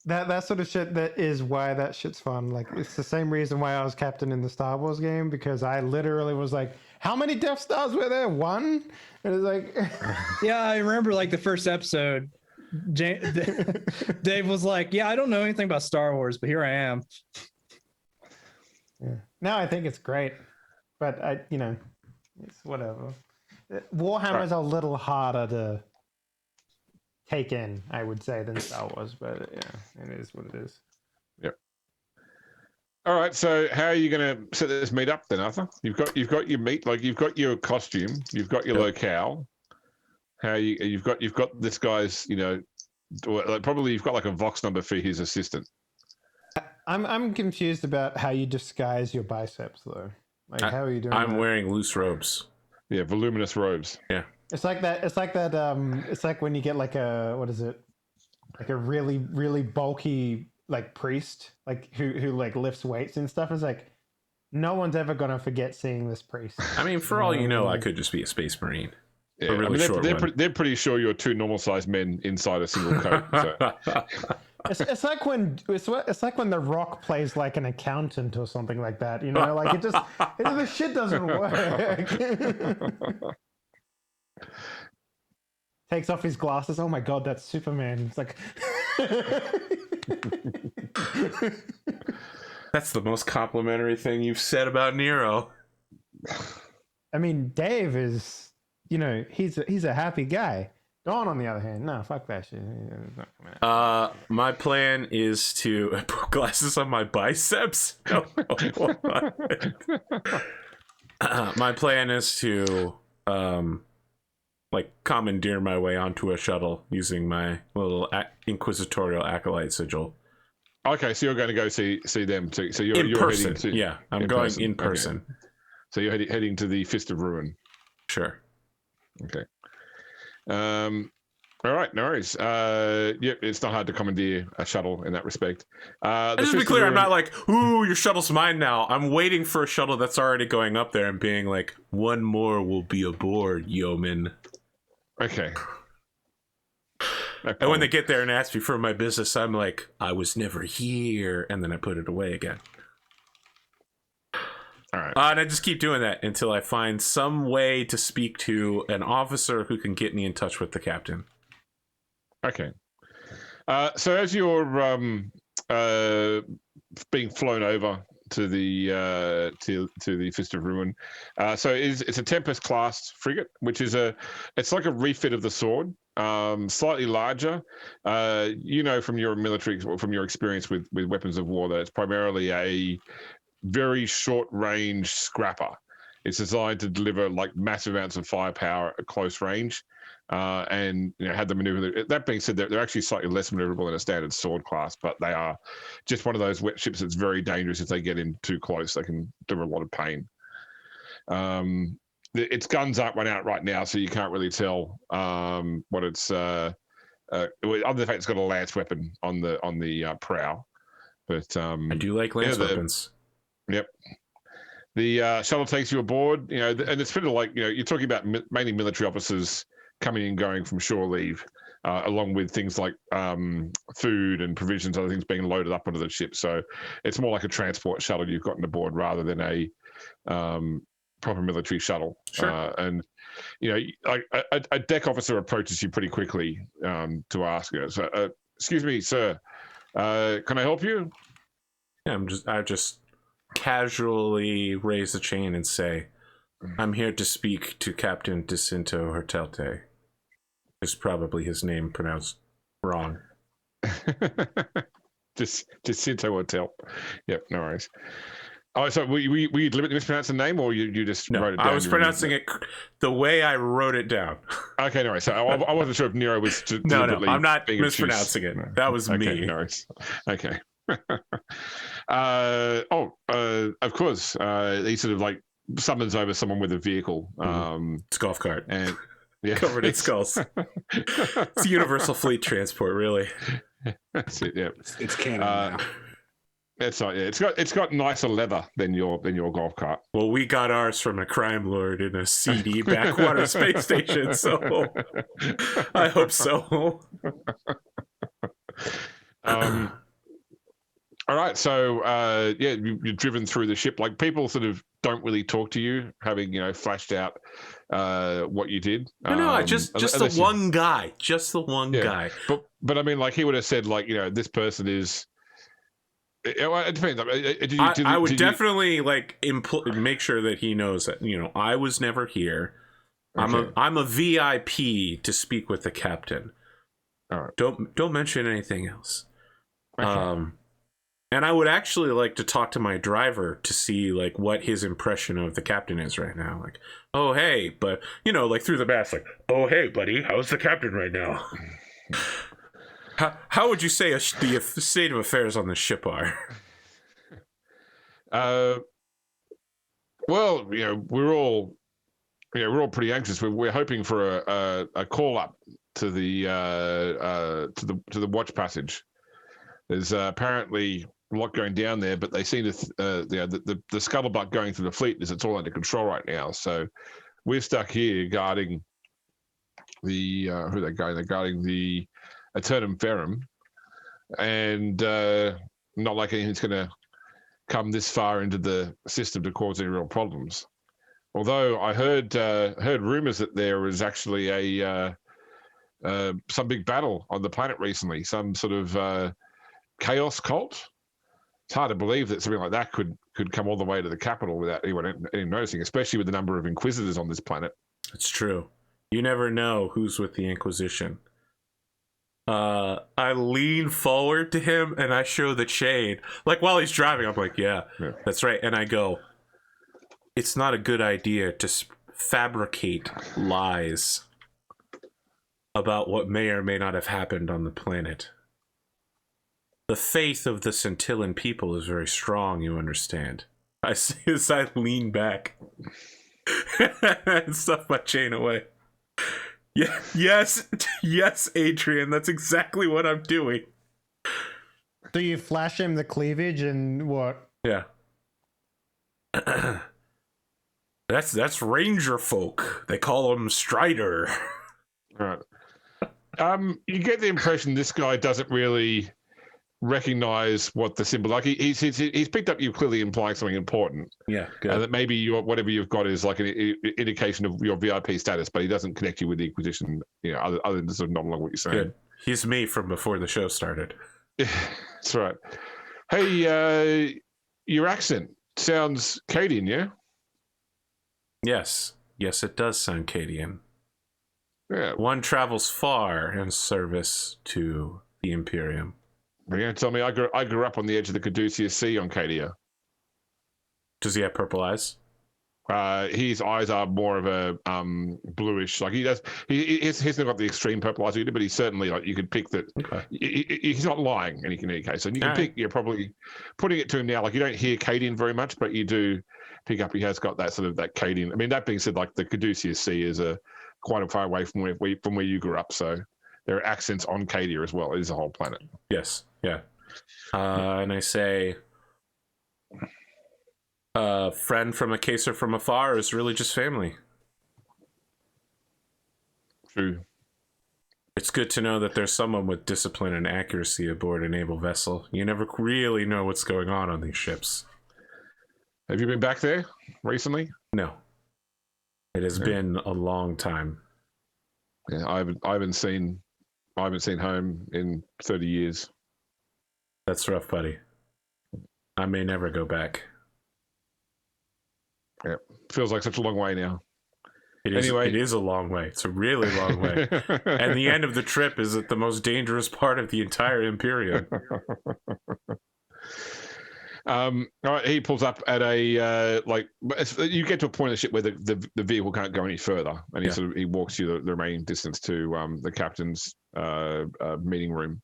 that sort of shit. That is why that shit's fun. Like, it's the same reason why I was captain in the Star Wars game, because I literally was like, how many Death Stars were there? 1? And it's like, yeah, I remember like the first episode. Dave was like, yeah, I don't know anything about Star Wars, but here I am. Yeah. Now I think it's great, but it's whatever. Warhammer's a little harder to take in, I would say, than Star Wars, but yeah, it is what it is. Yep. All right, so how are you going to set this meet up then, Arthur? You've got your meet, like you've got your costume, you've got your locale. How you've got this guy's, probably you've got like a Vox number for his assistant. I'm confused about how you disguise your biceps though. Like, how are you doing? I'm wearing loose robes. Yeah, voluminous robes. Yeah. It's like that. It's like when you get like what is it? Like a really, really bulky like priest, like who like lifts weights and stuff. It's like no one's ever gonna forget seeing this priest. I mean, for all you know, I could just be a space marine. Yeah, they're pretty sure you're 2 normal sized men inside a single coat. So. It's like when The Rock plays like an accountant or something like that. Like the shit doesn't work. Takes off his glasses. Oh my god, that's Superman. It's like that's the most complimentary thing you've said about Nero. I mean, Dave is. He's a happy guy. Dawn, on the other hand, no, fuck that shit. Not coming out. My plan is to put glasses on my biceps. My plan is to, commandeer my way onto a shuttle using my little inquisitorial acolyte sigil. Okay, so you're going to go see them too. So you're person. Heading to, yeah, I'm going in person. Okay. So you're heading to the Fist of Ruin. Sure. Okay. All right, no worries. It's not hard to commandeer a shuttle in that respect. Just to be clear, I'm not like, ooh, your shuttle's mine now. I'm waiting for a shuttle that's already going up there and being like, one more will be aboard, yeoman. Okay. And when they get there and ask me for my business, I'm like, I was never here, and then I put it away again. All right. And I just keep doing that until I find some way to speak to an officer who can get me in touch with the captain. Okay. So as you're being flown over to the Fist of Ruin, so it's a Tempest class frigate, which is it's like a refit of the Sword, slightly larger. From your military, from your experience with weapons of war, that it's primarily very short-range scrapper. It's designed to deliver like massive amounts of firepower at close range, and had the maneuver. That being said, they're actually slightly less maneuverable than a standard sword class, but they are just one of those wet ships that's very dangerous. If they get in too close, they can do a lot of pain. Its guns aren't run out right now, so you can't really tell what it's. Other than the fact it's got a lance weapon on the prow, but I do like lance weapons. Yep. The shuttle takes you aboard, and it's sort of like, you're talking about mainly military officers coming and going from shore leave, along with things like food and provisions, other things being loaded up onto the ship. So it's more like a transport shuttle you've gotten aboard rather than a proper military shuttle. Sure. And, a deck officer approaches you pretty quickly to ask you, so, excuse me, sir, can I help you? Yeah, I just casually raise the chain and say, I'm here to speak to Captain Jacinto Hertelte. Is probably his name pronounced wrong. Jacinto Hertelte. Yep, no worries. Oh, so were you deliberately mispronouncing the name, or you just wrote it down? I was pronouncing it the way I wrote it down. Okay, no worries. So I wasn't sure if Nero was No, I'm not mispronouncing it. No. That was me. No worries. Okay. Of course. He sort of like summons over someone with a vehicle. It's a golf cart. And yeah, covered in skulls. It's universal fleet transport, really. That's it. Yeah, it's canon now. It's not. Yeah, it's got nicer leather than your golf cart. Well, we got ours from a crime lord in a seedy backwater space station, so I hope so. All right, so you're driven through the ship. Like, people sort of don't really talk to you, having flashed out what you did. No, just the one guy, just the one guy. But I mean, like, he would have said, like, this person is. It depends. I would definitely make sure that he knows that I was never here. Okay. I'm a VIP to speak with the captain. All right. Don't mention anything else. Okay. And I would actually like to talk to my driver to see like what his impression of the captain is right now. Like, oh hey, but like through the mask, like, oh hey buddy, how's the captain right now? How would you say the state of affairs on the ship are? Well, we're all pretty anxious. We're hoping for a call up to the watch passage. There's apparently a lot going down there, but they seem to the scuttlebutt going through the fleet is it's all under control right now. So we're stuck here guarding the who are they guarding? They're guarding the Eternum Ferrum, and not like anything's going to come this far into the system to cause any real problems. Although I heard rumors that there was actually some big battle on the planet recently, some sort of chaos cult. It's hard to believe that something like that could come all the way to the capital without anyone noticing, especially with the number of Inquisitors on this planet. It's true. You never know who's with the Inquisition. I lean forward to him and I show the chain. Like, while he's driving, I'm like, yeah, that's right. And I go, it's not a good idea to fabricate lies about what may or may not have happened on the planet. The faith of the Scintillan people is very strong, you understand. I see as I lean back and stuff my chain away. Yeah, yes, Adrian, that's exactly what I'm doing. Do you flash him the cleavage and what? Yeah. That's Ranger folk. They call him Strider. Right. You get the impression this guy doesn't really recognize what the symbol, like he's picked up you clearly implying something important. Yeah, good. And that maybe whatever you've got is like an indication of your VIP status, but he doesn't connect you with the Inquisition, other than sort of nod along what you're saying. Good. He's me from before the show started. That's right. Hey, your accent sounds Cadian, yeah? Yes, it does sound Cadian. Yeah. One travels far in service to the Imperium. You're going to tell me I grew up on the edge of the Caduceus Sea on Cadia. Does he have purple eyes? His eyes are more of a bluish. Like he's not got the extreme purple eyes either, but he's certainly like you could pick that. Okay. He's not lying in any case, and you can pick. You're probably putting it to him now. Like you don't hear Cadian very much, but you do pick up. He has got that sort of that Cadian. I mean, that being said, like the Caduceus Sea is quite a far away from where you grew up, so there are accents on Cadia as well. It is a whole planet. Yes. Yeah. And I say, a friend from a caser from afar is really just family. True. It's good to know that there's someone with discipline and accuracy aboard a naval vessel. You never really know what's going on these ships. Have you been back there recently? No. It has been a long time. Yeah, I haven't seen home in 30 years. That's rough, buddy. I may never go back. Yeah, feels like such a long way now. It is a long way. It's a really long way. And the end of the trip is at the most dangerous part of the entire Imperium. All right, he pulls up at a you get to a point of the ship where the vehicle can't go any further, and he walks you the remaining distance to the captain's meeting room.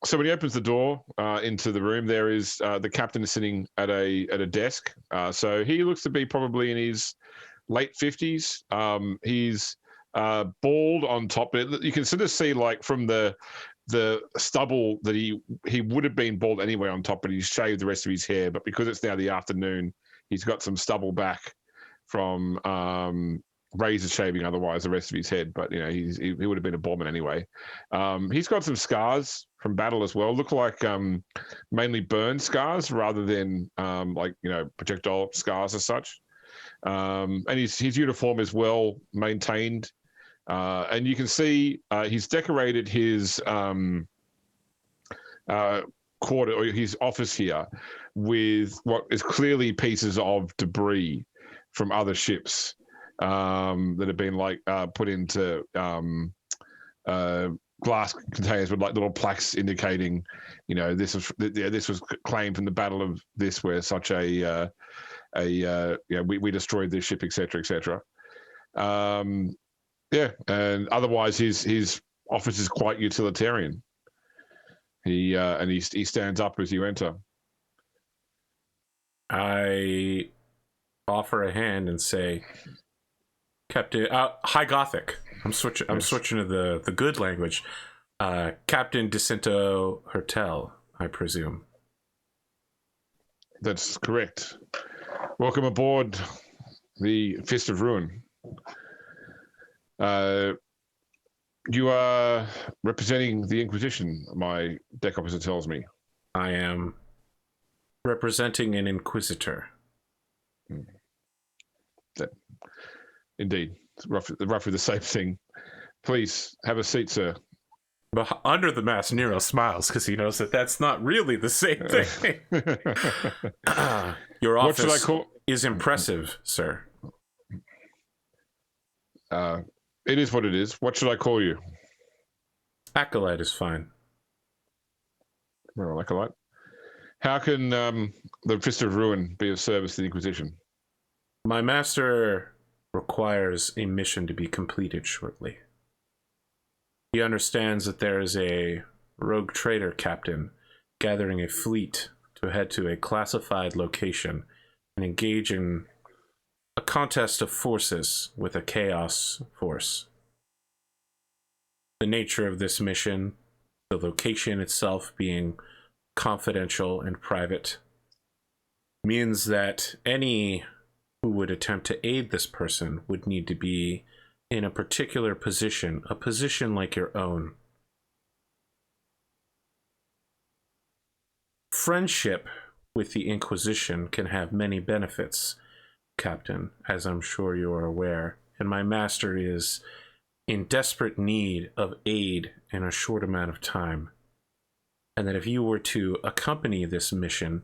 So when he opens the door into the room, there is the captain is sitting at a desk. So he looks to be probably in his late 50s. He's bald on top. You can sort of see like from the stubble that he would have been bald anyway on top, but he's shaved the rest of his hair. But because it's now the afternoon, he's got some stubble back from razor shaving otherwise the rest of his head. But he would have been a baldman anyway. He's got some scars from battle as well. Look like mainly burn scars rather than projectile scars as such. And his uniform is well maintained. And you can see he's decorated his quarter or his office here with what is clearly pieces of debris from other ships that have been put into glass containers with like little plaques indicating, this was claimed from the Battle of this, where such we destroyed this ship, etc., etc. And otherwise his office is quite utilitarian. He stands up as you enter. I offer a hand and say, Captain, High Gothic. I'm switching to the good language. Captain Jacinto Hertel, I presume. That's correct. Welcome aboard the Fist of Ruin. You are representing the Inquisition, my deck officer tells me. I am representing an Inquisitor. Indeed. It's roughly the same thing. Please, have a seat, sir. But under the mask, Nero smiles because he knows that that's not really the same thing. Your office is impressive, sir. It is what it is. What should I call you? Acolyte is fine. Well, Acolyte. How can the Fist of Ruin be of service to the Inquisition? My master requires a mission to be completed shortly. He understands that there is a rogue trader captain gathering a fleet to head to a classified location and engage in a contest of forces with a chaos force. The nature of this mission, the location itself being confidential and private, means that any who would attempt to aid this person would need to be in a particular position, a position like your own. Friendship with the Inquisition can have many benefits, Captain, as I'm sure you are aware, and my master is in desperate need of aid in a short amount of time. And that if you were to accompany this mission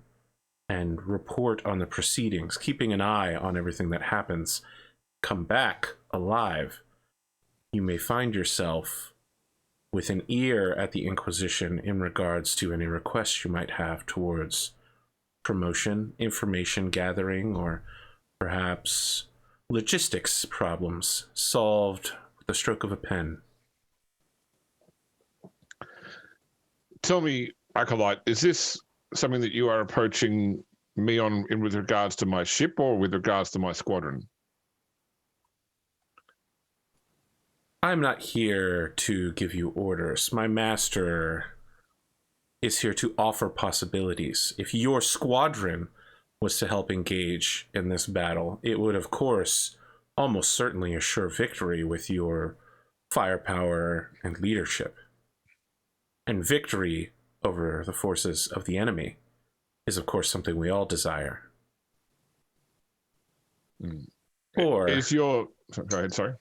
and report on the proceedings, keeping an eye on everything that happens, come back alive, you may find yourself with an ear at the Inquisition in regards to any requests you might have towards promotion, information gathering, or perhaps logistics problems solved with the stroke of a pen. Tell me, Acolyte, is this something that you are approaching me on with regards to my ship or with regards to my squadron? I'm not here to give you orders. My master is here to offer possibilities. If your squadron was to help engage in this battle, it would, of course, almost certainly assure victory with your firepower and leadership. And victory over the forces of the enemy is, of course, something we all desire. Or is your... Go ahead, sorry.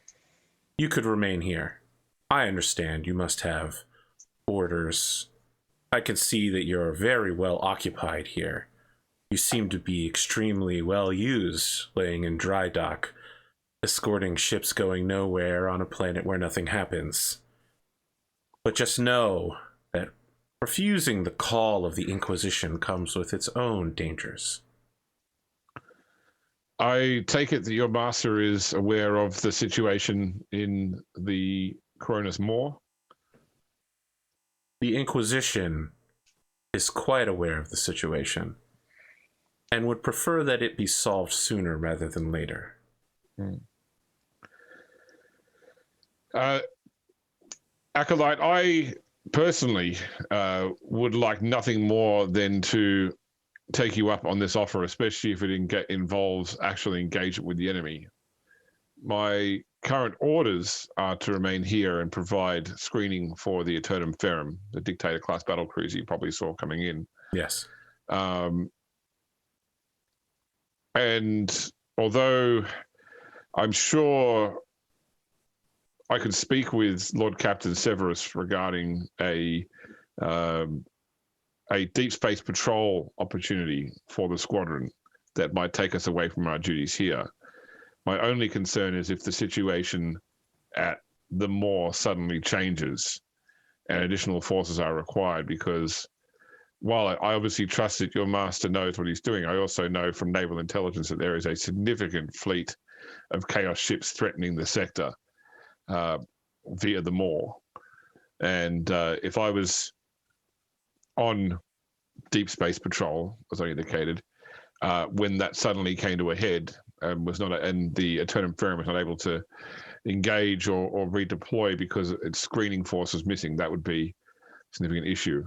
You could remain here. I understand you must have orders. I can see that you're very well occupied here. You seem to be extremely well used, laying in dry dock, escorting ships going nowhere on a planet where nothing happens. But just know that refusing the call of the Inquisition comes with its own dangers. I take it that your master is aware of the situation in the Koronus Moor? The Inquisition is quite aware of the situation and would prefer that it be solved sooner rather than later. Acolyte, I personally would like nothing more than to take you up on this offer, especially if it involves actually engagement with the enemy. My current orders are to remain here and provide screening for the Eternum Ferrum, the Dictator class battle cruiser you probably saw coming in. Yes. And although I'm sure I could speak with Lord Captain Severus regarding a deep space patrol opportunity for the squadron that might take us away from our duties here. My only concern is if the situation at the Moor suddenly changes and additional forces are required, because while I obviously trust that your master knows what he's doing, I also know from naval intelligence that there is a significant fleet of chaos ships threatening the sector via the Moor. And if I was on deep space patrol, as I indicated, when that suddenly came to a head and the Eternum Ferrum was not able to engage or redeploy because its screening force was missing, that would be a significant issue.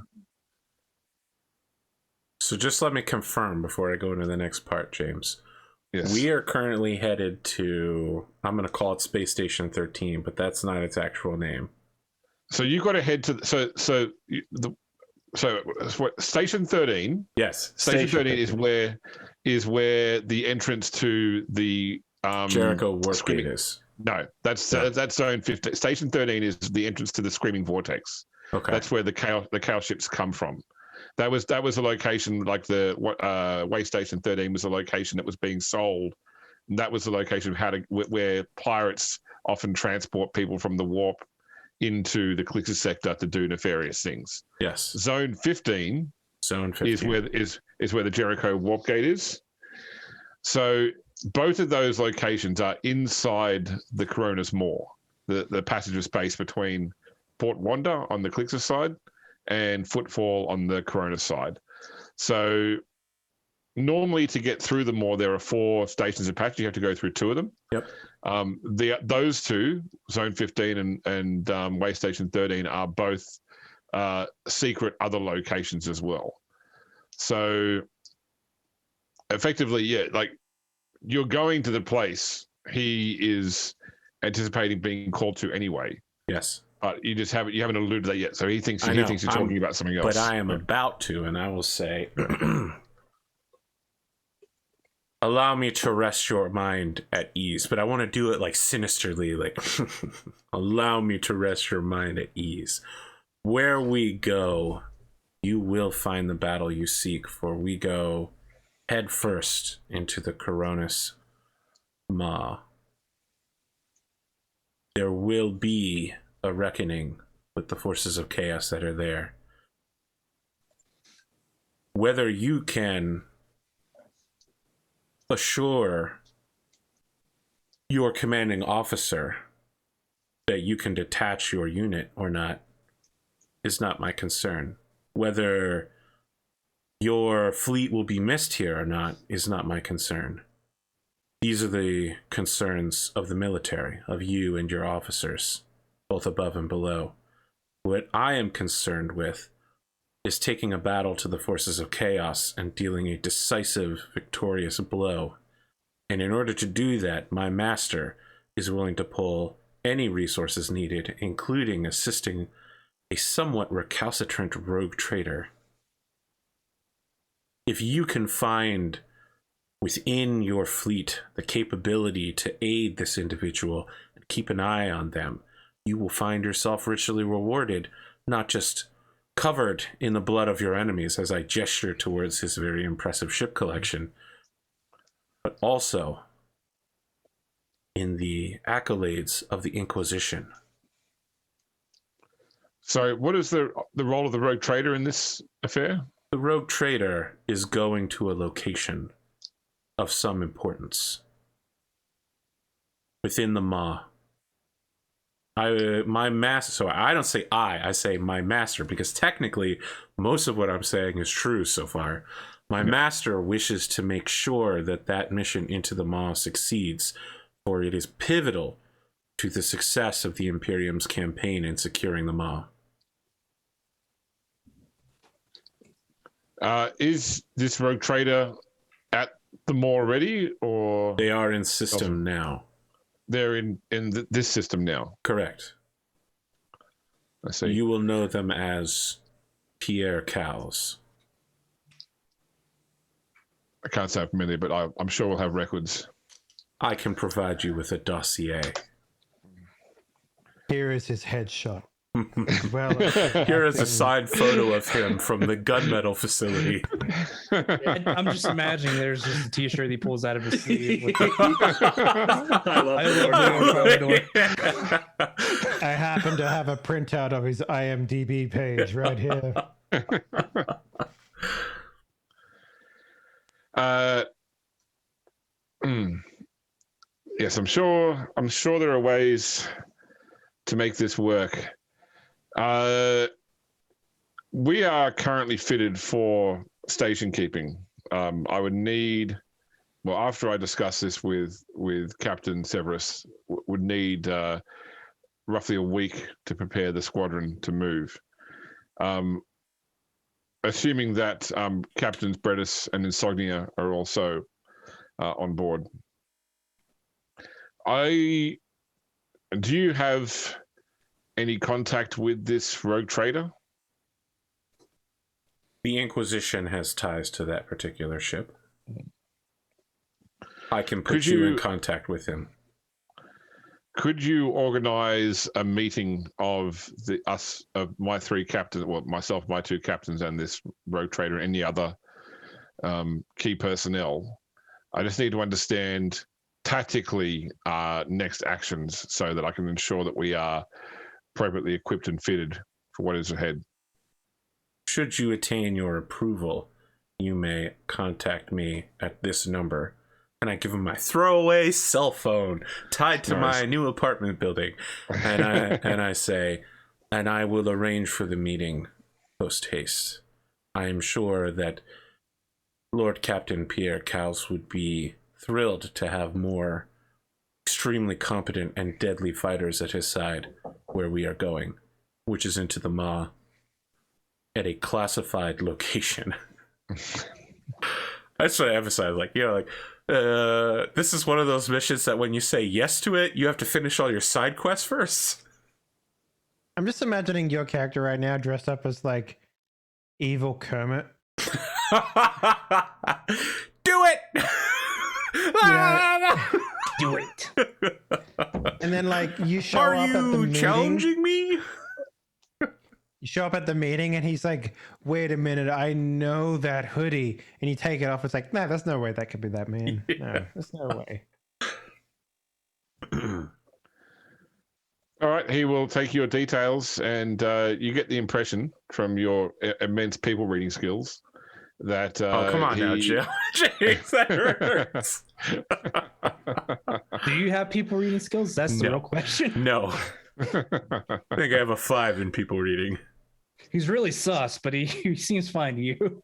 So just let me confirm before I go into the next part, James. Yes. We are currently headed to, I'm going to call it Space Station 13, but that's not its actual name. So you've got to head to Station 13. Yes. Station 13 is where the entrance to the Jericho Warp Gate is. No, that's Zone 15. Station 13 is the entrance to the Screaming Vortex. Okay. That's where the chaos ships come from. That was a location, like the Way Station 13 was a location that was being sold. And that was the location of where pirates often transport people from the warp into the Calixis sector to do nefarious things. Yes. Zone 15 is where the Jericho Warp Gate is. So both of those locations are inside the Koronus Moor, the passage of space between Port Wanda on the Calixis side and Footfall on the Koronus side. So normally to get through the Moor, there are 4 stations of passage. You have to go through 2 of them. Yep. Those 2, Zone 15 and Way Station 13, are both secret other locations as well. So effectively, yeah, like you're going to the place he is anticipating being called to anyway. Yes. But you haven't alluded to that yet. So he thinks you're talking about something else. But I am about to, and I will say, allow me to rest your mind at ease. But I want to do it like sinisterly, like allow me to rest your mind at ease. Where we go, you will find the battle you seek, for we go head first into the Koronus Maw. There will be a reckoning with the forces of chaos that are there. Whether you can assure your commanding officer that you can detach your unit or not is not my concern. Whether your fleet will be missed here or not is not my concern. These are the concerns of the military, of you and your officers, both above and below. What I am concerned with is taking a battle to the forces of chaos and dealing a decisive, victorious blow. And in order to do that, my master is willing to pull any resources needed, including assisting a somewhat recalcitrant rogue trader. If you can find within your fleet the capability to aid this individual and keep an eye on them, you will find yourself richly rewarded, not just covered in the blood of your enemies, as I gesture towards his very impressive ship collection, but also in the accolades of the Inquisition. So what is the role of the rogue trader in this affair? The rogue trader is going to a location of some importance within the Maw. My master, so I don't say I say my master, because technically most of what I'm saying is true so far. My master wishes to make sure that that mission into the Maw succeeds, for it is pivotal to the success of the Imperium's campaign in securing the Maw. Is this rogue trader at the Maw already, or they are in system now? They're in this system now. Correct. I see. You will know them as Pierre Cowles. I can't say I'm familiar, but I'm sure we'll have records. I can provide you with a dossier. Here is his headshot. Well, here is a signed photo of him from the gunmetal facility. I'm just imagining there's just a t-shirt he pulls out of his sleeve. With I happen to have a printout of his IMDb page right here. Yes, I'm sure there are ways to make this work. We are currently fitted for station keeping. I would need, well, after I discuss this with Captain Severus, would need roughly a week to prepare the squadron to move. Assuming that Captains Bredis and Insognia are also on board. Do you have any contact with this rogue trader? The Inquisition has ties to that particular ship. I can put you in contact with him. Could you organize a meeting of my three captains, well, myself, my two captains, and this rogue trader, and any other key personnel? I just need to understand tactically next actions so that I can ensure that we are appropriately equipped and fitted for what is ahead. Should you attain your approval, you may contact me at this number. And I give him my throwaway cell phone tied to my new apartment building. And I say, and I will arrange for the meeting post haste. I am sure that Lord Captain Pierre Cowles would be thrilled to have more extremely competent and deadly fighters at his side where we are going, which is into the Maw at a classified location. That's what I emphasize. Like, you know, like, this is one of those missions that when you say yes to it, you have to finish all your side quests first. I'm just imagining your character right now dressed up as like evil Kermit. Do it! Yeah. Do it. And then like you show Are up at the you meeting. challenging me? You show up at the meeting and he's like, wait a minute, I know that hoodie. And you take it off. It's like, nah, there's no way that could be that man. No, there's no way. All right, he will take your details, and you get the impression from your immense people reading skills that Oh, come on now, Jill. Jeez, that hurts. Do you have people reading skills? That's the No. real question. No. I think I have a 5 in people reading. He's really sus, but he seems fine to you.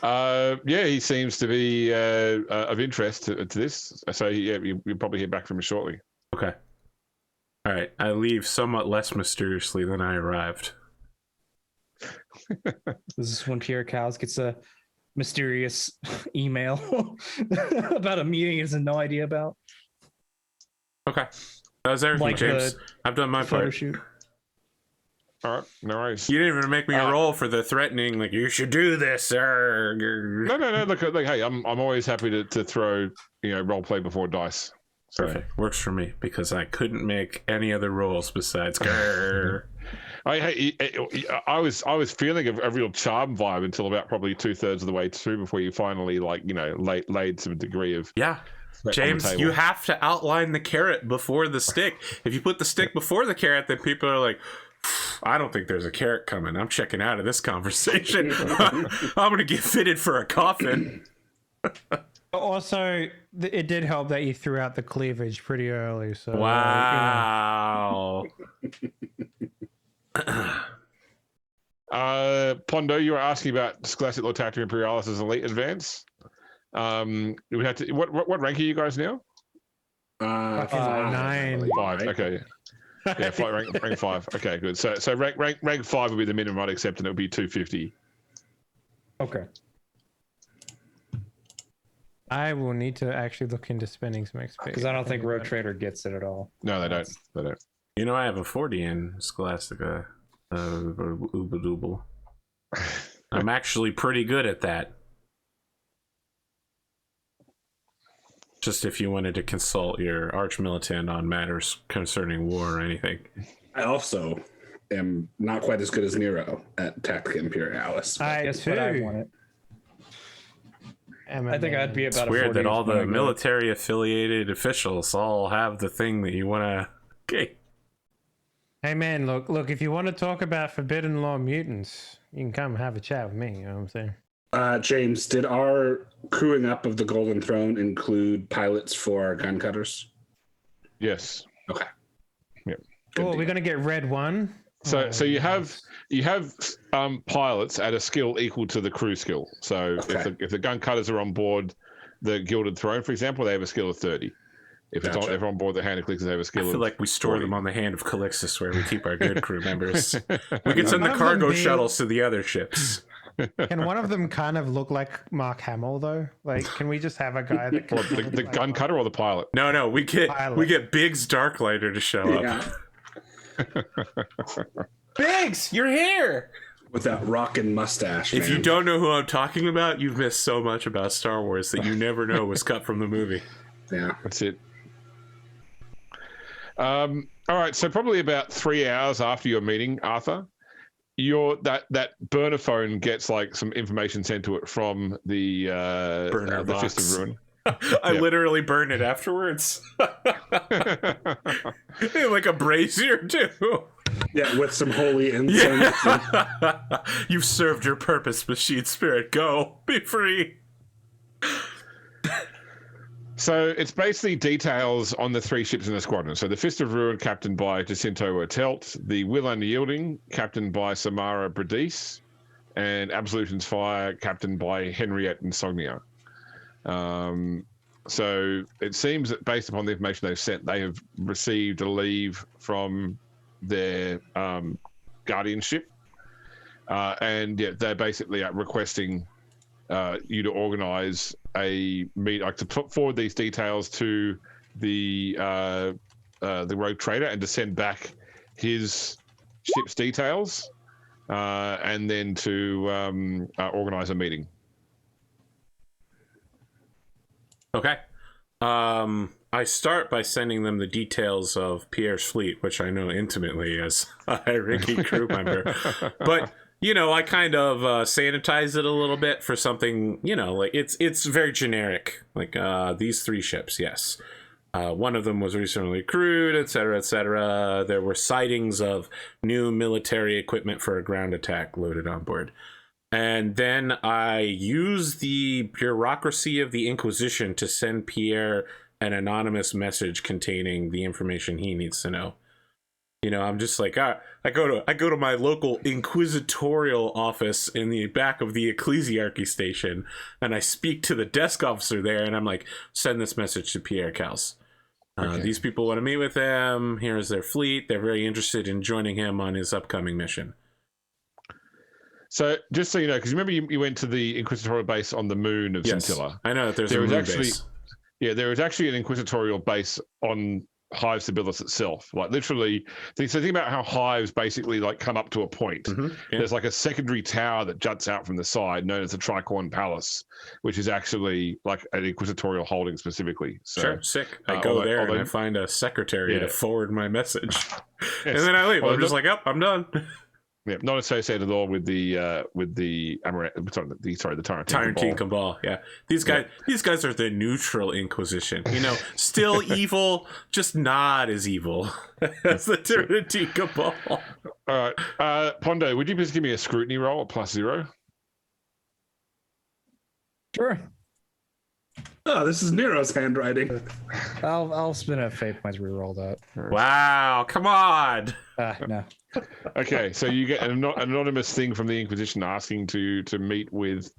Yeah, he seems to be of interest to this. So yeah, you'll probably hear back from him shortly. Okay. All right. I leave somewhat less mysteriously than I arrived. This is when Pierre Cowles gets a mysterious email about a meeting he has no idea about. Okay. That was everything, Like James. I've done my Photo part. shoot. All right, no worries. You didn't even make me roll for the threatening, like, you should do this, sir. No. Look, hey, I'm always happy to throw role play before dice. So. Perfect. Works for me because I couldn't make any other rolls besides grrr. I was feeling a real charm vibe until about probably 2/3 of the way through before you finally laid some degree of James, you have to outline the carrot before the stick. If you put the stick before the carrot, then people are like, I don't think there's a carrot coming. I'm checking out of this conversation. I'm gonna get fitted for a coffin. Also, it did help that you threw out the cleavage pretty early. So Wow. Pondo, you were asking about Scholastic Lord Tactor Imperialis as elite advance. We had to. What rank are you guys now? 9. 5. Okay. Yeah, rank 5. Okay, good. So rank 5 would be the minimum I'd accept, and it would be 250. Okay. I will need to actually look into spending some XP. Because I don't think Road Trader gets it at all. No, they don't. They don't. You know, I have a 40 in Scholastica. Oobadooble. I'm actually pretty good at that. Just if you wanted to consult your Arch-Militant on matters concerning war or anything. I also am not quite as good as Nero at Tactica Imperialis. Guess what I want it. I think I'd be about It's weird that all the military. military-affiliated officials all have the thing that you want to... Okay. Hey man, look! If you want to talk about forbidden law mutants, you can come have a chat with me. You know what I'm saying? James, did our crewing up of the Golden Throne include pilots for our gun cutters? Yes. Okay. Yep. Oh, we're gonna get red one. So you have pilots at a skill equal to the crew skill. So if the gun cutters are on board the Gilded Throne, for example, they have a skill of 30. If it's if on board the Hand of Calixis, they have a skill of I feel like we store 40. them on the Hand of Calixis where we keep our good crew members. We can send the cargo shuttles to the other ships. Can one of them kind of look like Mark Hamill though? Like, can we just have a guy that can Or the gun cutter or the pilot? No, we get Pilot. Biggs Darklighter to show up. Biggs, you're here! With that rockin' mustache. If man. you don't know who I'm talking about, you've missed so much about Star Wars that you never know was cut from the movie. Yeah. That's it. All right, so probably about 3 hours after your meeting, Arthur, that burner phone gets like some information sent to it from the Burner the box. Fist of Ruin. I literally burn it afterwards. Like a brazier too. Yeah, with some holy incense. You've served your purpose, machine spirit. Go, be free. So it's basically details on the 3 ships in the squadron. So the Fist of Ruin, captained by Jacinto Ertelt, the Will Unyielding, captained by Samara Bradice, and Absolution's Fire, captained by Henriette Insomnia. So it seems that based upon the information they've sent, they have received a leave from their guardianship, and they're basically requesting you to organise a meet, like to put forward these details to the rogue trader and to send back his ship's details, and then to organise a meeting. Okay. I start by sending them the details of Pierre's fleet, which I know intimately as a high-ranking crew member. But, you know, I kind of sanitize it a little bit for something, you know, like it's very generic. Like these 3 ships, yes. One of them was recently crewed, et cetera, There were sightings of new military equipment for a ground attack loaded on board. And then I use the bureaucracy of the Inquisition to send Pierre an anonymous message containing the information he needs to know. You know, I'm just like, I go to my local inquisitorial office in the back of the ecclesiarchy station, and I speak to the desk officer there, and I'm like, send this message to Pierre Cowles. These people want to meet with him. Here's their fleet. They're very interested in joining him on his upcoming mission. So, just so you know, because remember you went to the inquisitorial base on the moon of Scintilla. I know that there's a moon base. Yeah, there is actually an inquisitorial base on Hive Sibyllus itself. Like literally, think about how hives basically like come up to a point. Yeah. There's like a secondary tower that juts out from the side, known as the Tricorn Palace, which is actually like an inquisitorial holding specifically. So, sure, sick. I go there and I find a secretary to forward my message, and then I leave. I'm just like, I'm done. Yeah, not associated at all with the Tyrantine Cabal. Yeah, these guys are the neutral Inquisition. You know, still evil, just not as evil as the Tyrantine Cabal. All right, Pondo, would you please give me a scrutiny roll at +0? Sure. Oh, this is Nero's handwriting. I'll spin a fate points reroll that. Wow, come on. No. Okay, so you get an anonymous thing from the Inquisition asking to meet with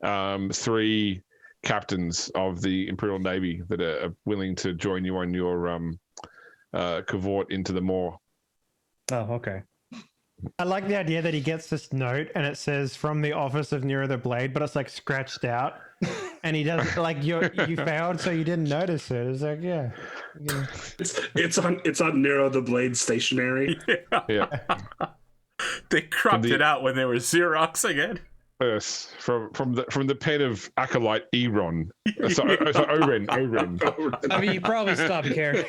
3 captains of the Imperial Navy that are willing to join you on your cavort into the Maw. Oh, okay. I like the idea that he gets this note and it says from the office of Nero the Blade, but it's like scratched out, and he does like you failed, so you didn't notice it. It's like It's on Nero the Blade stationery. Yeah. They cropped it out when they were Xeroxing it. Yes, from the pen of acolyte Eron. Oren. I mean, you probably stopped caring.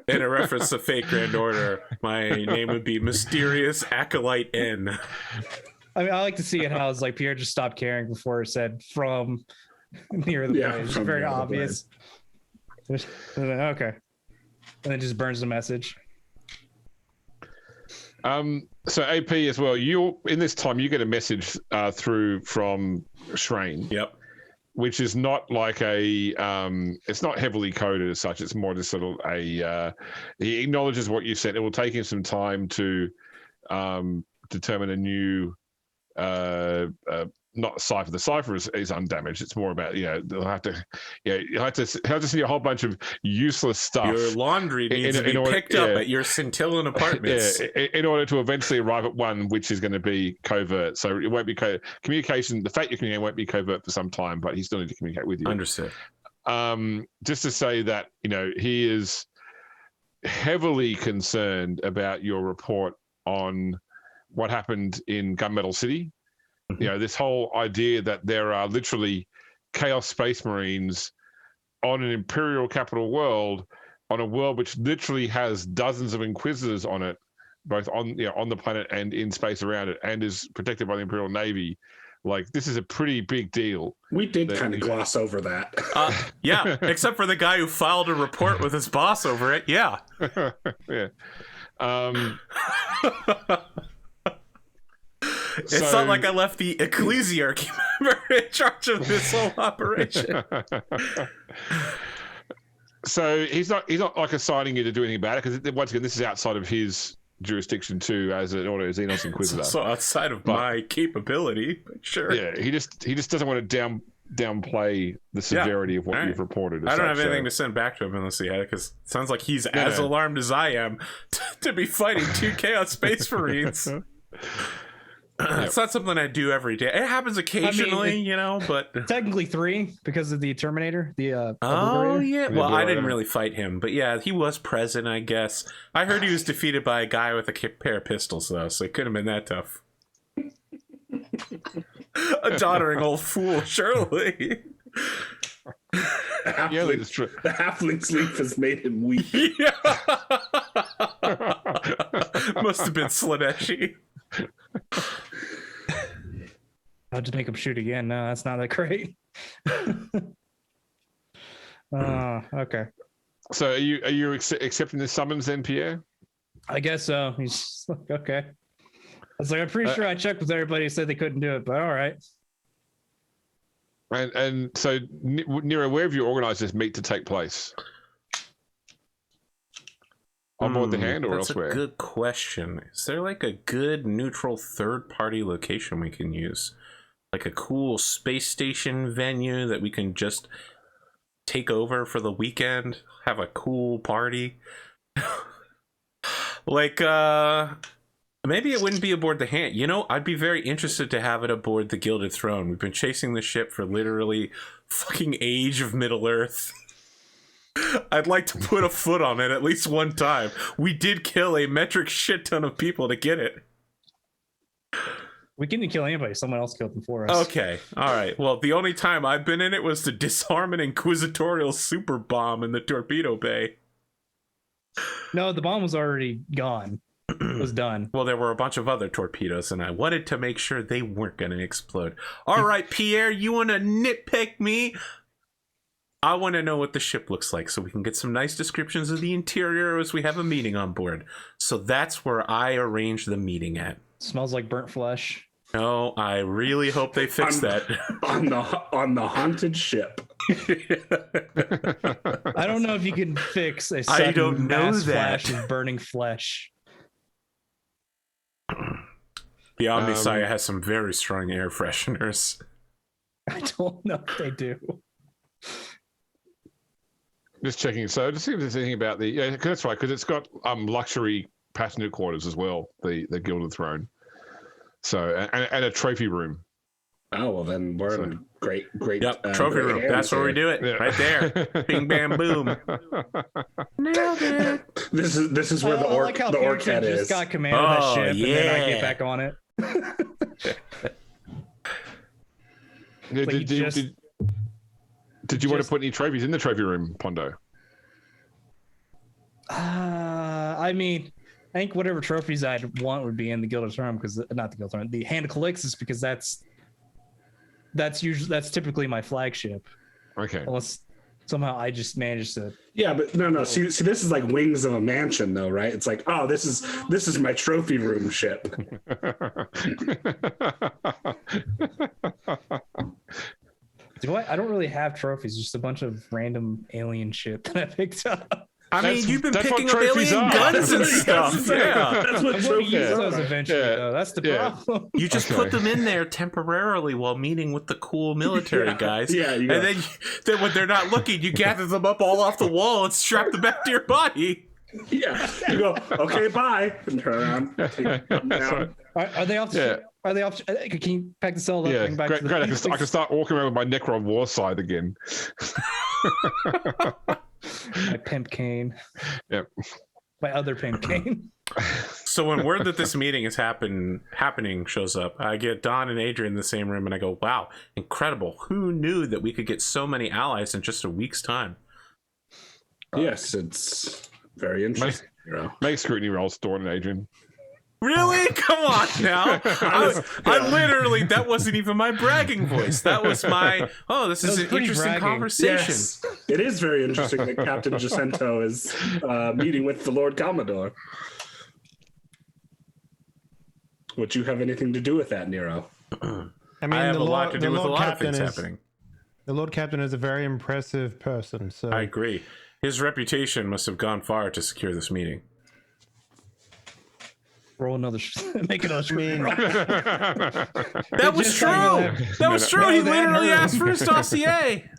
In a reference to Fate Grand Order, my name would be Mysterious Acolyte N. I mean, I like to see it how it's like Pierre just stopped caring before it said from near the blade. It's very obvious. Okay. And then just burns the message. So AP as well, in this time you get a message through from Shrain. Yep. Which is not like it's not heavily coded as such. It's more just sort of he acknowledges what you said. It will take him some time to determine a new not cipher. The cipher is undamaged. It's more about you'll have to see a whole bunch of useless stuff. Your laundry needs to be picked up at your Scintillan apartments. In order to eventually arrive at one which is going to be covert. So it won't be communication. The fact you're communicating won't be covert for some time, but he still needs to communicate with you. Understood. Just to say that he is heavily concerned about your report on what happened in Gunmetal City. This whole idea that there are literally Chaos Space Marines on an Imperial capital world, on a world which literally has dozens of Inquisitors on it, both on the planet and in space around it, and is protected by the Imperial Navy. Like, this is a pretty big deal. We did kind of gloss over that. Yeah, except for the guy who filed a report with his boss over it. Yeah. Yeah. It's not like I left the ecclesiarchy member in charge of this whole operation. So he's not like assigning you to do anything about it, because once again, this is outside of his jurisdiction too, as an Ordo Xenos Inquisitor. So outside of my capability, but sure. Yeah, he just doesn't want to downplay the severity of what you've reported. I don't have anything to send back to him unless he had it, because it sounds like he's as alarmed as I am to be fighting 2 Chaos Space Marines. It's not something I do every day. It happens occasionally, but technically 3 because of the Terminator. Oh yeah. Well, I didn't really fight him, but yeah, he was present, I guess. I heard he was defeated by a guy with a pair of pistols, though, so it couldn't have been that tough. A doddering old fool, surely. The halfling sleep has made him weak. Yeah. Must have been Slaneshi. I'll just make him shoot again. No, that's not that great. Okay. So are you accepting the summons then, Pierre? I guess so. He's like, okay. was like, I'm pretty sure I checked with everybody who said they couldn't do it, but all right. And so, Nero, where have you organised this meet to take place? On board the Hand or that's elsewhere? A good question. Is there like a good neutral third-party location we can use? Like a cool space station venue that we can just take over for the weekend, have a cool party? Like, maybe it wouldn't be aboard the Hand. You know, I'd be very interested to have it aboard the Gilded Throne. We've been chasing the ship for literally fucking age of Middle-earth. I'd like to put a foot on it at least one time. We did kill a metric shit ton of people to get it. We didn't kill anybody. Someone else killed them for us. Okay, all right. Well, the only time I've been in it was to disarm an inquisitorial super bomb in the torpedo bay. No, the bomb was already gone. It was done. Well, there were a bunch of other torpedoes, and I wanted to make sure they weren't going to explode. All right, Pierre, you want to nitpick me? I want to know what the ship looks like so we can get some nice descriptions of the interior as we have a meeting on board. So that's where I arrange the meeting at. Smells like burnt flesh. No, I really hope they fix that. On the haunted ship. I don't know if you can fix a I don't sudden know mass that. flash of burning flesh. The Omniscience has some very strong air fresheners. I don't know if they do. Just checking. So just thinking about the that's right, because it's got luxury passenger quarters as well, the Gilded Throne. So and a trophy room. Oh well, then we're in great. Yep, trophy room. That's where we do it. Yeah. Right there. Bing bam boom. Nailed it. This is where the orc head just is. got command of that ship, yeah. and then I get back on it. Did you want to put any trophies in the trophy room, Pondo? I mean, I think whatever trophies I'd want would be in the Gilded Throne, because not the Gilded Throne, the Hand of Calixis, because that's typically my flagship. Okay. Unless somehow I just managed to. Yeah, but no. See, this is like wings of a mansion, though, right? It's like, oh, this is my trophy room ship. I don't really have trophies, just a bunch of random alien shit that I picked up. I mean, you've been that's picking what up trophies alien are. guns and stuff. Yeah. That's what I'm going to trophies use are. those eventually, Yeah. though. That's the Yeah. problem. You just put them in there temporarily while meeting with the cool military guys. Yeah, you and then when they're not looking, you gather them up all off the wall and strap them back to your body. Yeah, you go, okay, bye, and turn around. Take them down. Are they off? Yeah. Are they off? Can you pack the cell up? Yeah, Bring back great. to the I can start walking around with my Necron war scythe again. My pimp cane. Yep. My other pimp cane. So when word that this meeting is happening shows up, I get Don and Adrian in the same room, and I go, "Wow, incredible! Who knew that we could get so many allies in just a week's time?" Yes, it's very interesting. Make scrutiny rolls, Dawn and Adrian. Really? Come on now. I literally, that wasn't even my bragging voice. That was my, this is an pretty interesting bragging. conversation. Yes, it is very interesting that Captain Jacinto is meeting with the Lord Commodore. Would you have anything to do with that, Nero? I mean, I have a lot to do with a lot of things happening. The Lord Captain is a very impressive person. So I agree. His reputation must have gone far to secure this meeting. Roll another. Make another. That was true. That was true. He literally asked for his dossier.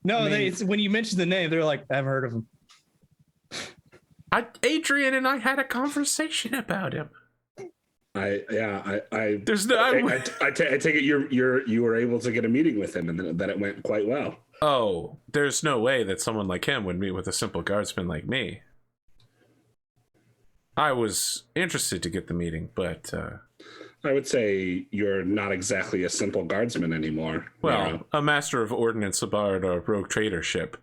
No, it's when you mentioned the name, they're like, I haven't heard of him. Adrian and I had a conversation about him. I There's no. I take it you were able to get a meeting with him, and that it went quite well. Oh, there's no way that someone like him would meet with a simple guardsman like me. I was interested to get the meeting, but I would say you're not exactly a simple guardsman anymore. well, Nero. a master of ordnance aboard a rogue trader ship.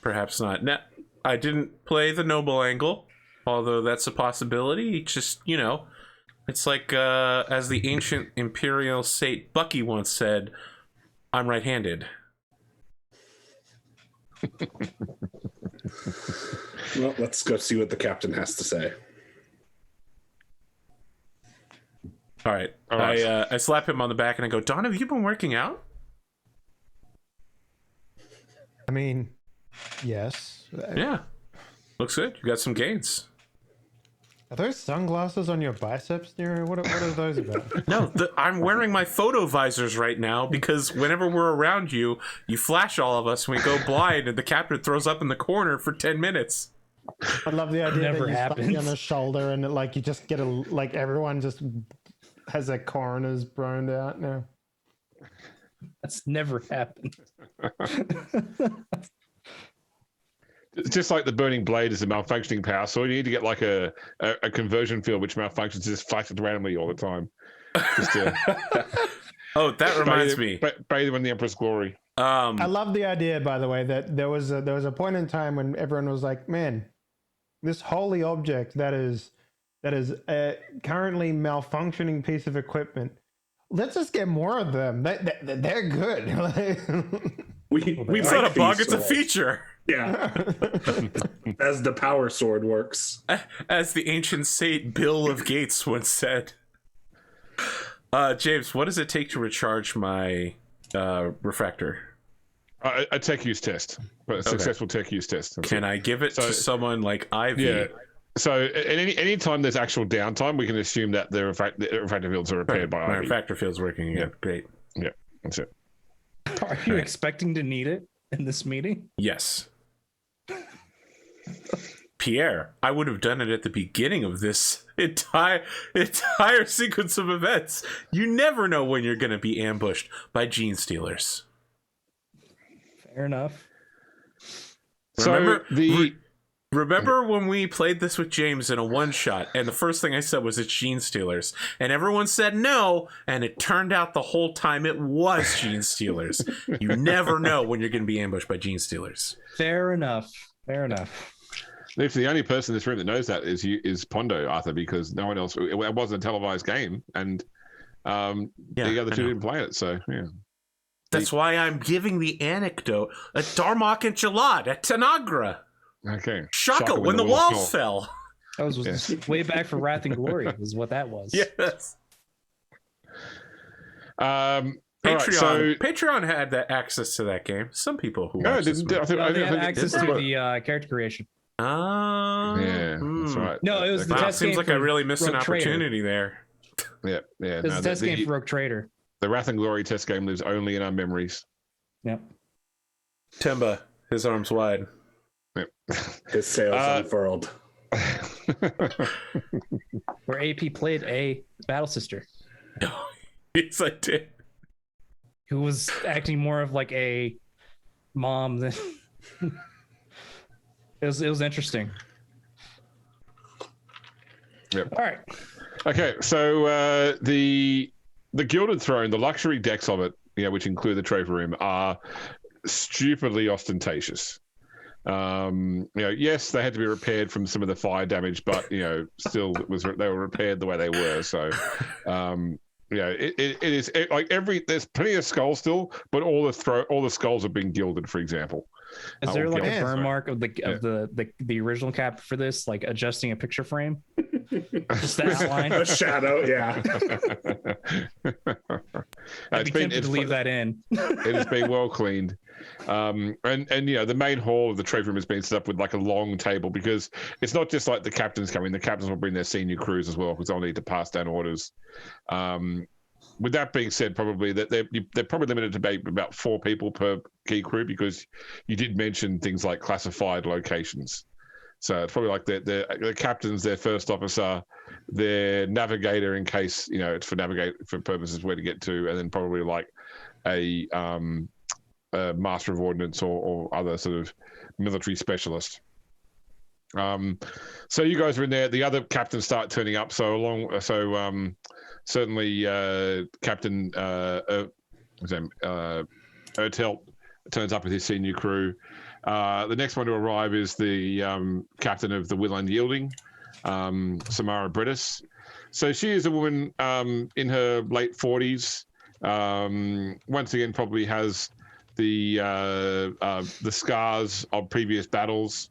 Perhaps not. No, I didn't play the noble angle, although that's a possibility. Just, it's like as the ancient imperial sate Bucky once said, I'm right-handed. Well, let's go see what the captain has to say. All right. All right. I slap him on the back and I go, Don, have you been working out? I mean, yes. Yeah. Looks good. You got some gains. Are those sunglasses on your biceps, Nero? What are those about? No, I'm wearing my photo visors right now because whenever we're around you, you flash all of us and we go blind and the captain throws up in the corner for 10 minutes. I love the idea Never that you slap me on happens. the shoulder and like you just get like everyone just has their coroners burned out now. That's never happened. It's just like the burning blade is a malfunctioning power sword. You need to get like a conversion field which malfunctions, just flash it randomly all the time. Just to Oh, that reminds me. bathe in the Emperor's glory. I love the idea, by the way, that there was a point in time when everyone was like, "Man, this holy object that is a currently malfunctioning piece of equipment. Let's just get more of them. They're good." We It's like not a bug, these it's a swords. feature. Yeah. As the power sword works. As the ancient saint Bill of Gates once said. James, what does it take to recharge my refractor? A tech use test, but a successful tech use test. That's Can it. I give it to someone like Ivy? Yeah. So at any time there's actual downtime, we can assume that the refractor fields are repaired by My Ivy. refractor field's working again. Yeah. Great. Yeah, that's it. Are you expecting to need it in this meeting? Yes. Pierre, I would have done it at the beginning of this entire sequence of events. You never know when you're going to be ambushed by gene stealers. Fair enough. Remember when we played this with James in a one-shot, and the first thing I said was it's gene stealers, and everyone said no, and it turned out the whole time it was gene stealers. You never know when you're going to be ambushed by gene stealers. Fair enough. Fair enough. If the only person in this room that knows that is Pondo, Arthur, because no one else. It wasn't a televised game, and the other two didn't play it. So yeah, that's why I'm giving the anecdote at Darmok and Jalad at Tanagra. Okay. Shaka when the walls fell. That was way back for Wrath and Glory, is what that was. Yes. Patreon. Patreon had that access to that game. Some people who No, watched this didn't. They had access to the character creation. Yeah, that's right. No, it was the Wow, test seems game like for I really missed an Rogue Trader. opportunity there. Yeah. It was a test game for Rogue Trader. The Wrath and Glory test game lives only in our memories. Yep. Timba, his arms wide. Yep. His sails unfurled. Where AP played a battle sister Yes, I did. who was acting more of like a mom than it was interesting. Yep. All right. Okay, so the Gilded Throne, the luxury decks of it, which include the trophy room, are stupidly ostentatious. Yes, they had to be repaired from some of the fire damage, but still, they were repaired the way they were. So, it is like there's plenty of skulls still, but all the skulls have been gilded, for example. Is there like a burn sorry. mark of the original cap for this, like adjusting a picture frame? Just that outline. A shadow, yeah. I'd be tempted to leave that in. It has been well cleaned. And the main hall of the trophy room has been set up with like a long table, because it's not just like the captains coming. The captains will bring their senior crews as well, because they'll need to pass down orders. With that being said, probably that they're probably limited to about 4 people per key crew, because you did mention things like classified locations. So it's probably like the captains, their first officer, their navigator in case it's for purposes where to get to, and then probably like a master of ordnance or other sort of military specialist. So you guys are in there. The other captains start turning up. Certainly Captain Ertelt turns up with his senior crew. The next one to arrive is the captain of the Will Unyielding, Samara Brittis. So she is a woman in her late 40s. Once again, probably has the scars of previous battles.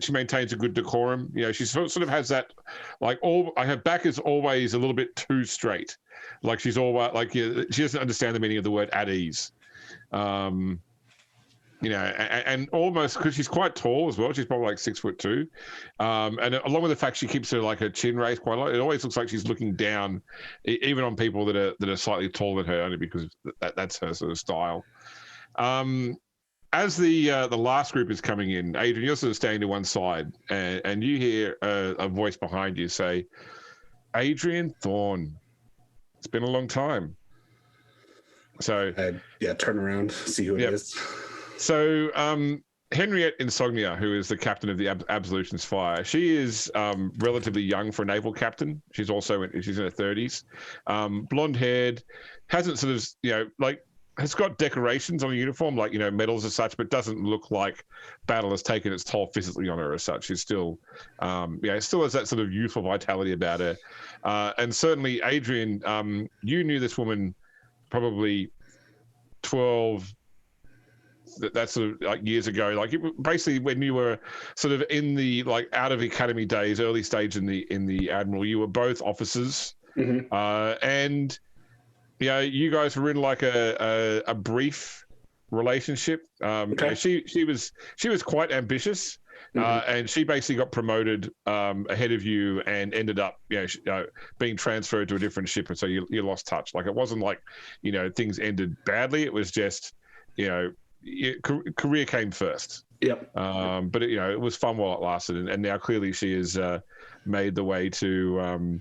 she maintains a good decorum. You know, she sort of has that, like, her back is always a little bit too straight. Like she's always like, she doesn't understand the meaning of the word at ease. You know, and almost because she's quite tall as well. She's probably like 6'2", and along with the fact she keeps her chin raised quite a lot, it always looks like she's looking down, even on people that are slightly taller than her, only because that's her sort of style. As the last group is coming in, Adrian, you're sort of standing to one side, and you hear a voice behind you say, "Adrian Thorne, it's been a long time." So turn around, see who it is. So Henriette Insognia, who is the captain of the Absolutionist Fire, she is relatively young for a naval captain. She's also she's in her 30s, blonde-haired, hasn't sort of has got decorations on a uniform, like medals as such, but doesn't look like battle has taken its toll physically on her as such. She's still still has that sort of youthful vitality about her, and certainly Adrian, you knew this woman probably 12. That's sort of like years ago, basically when you were sort of in the out of academy days, early stage in the Admiral, you were both officers, and you guys were in a brief relationship. She was quite ambitious, and she basically got promoted ahead of you and ended up being transferred to a different ship, and so you lost touch. It wasn't like things ended badly. It was just career came first. Yep. But it was fun while it lasted, and now clearly she has made the way to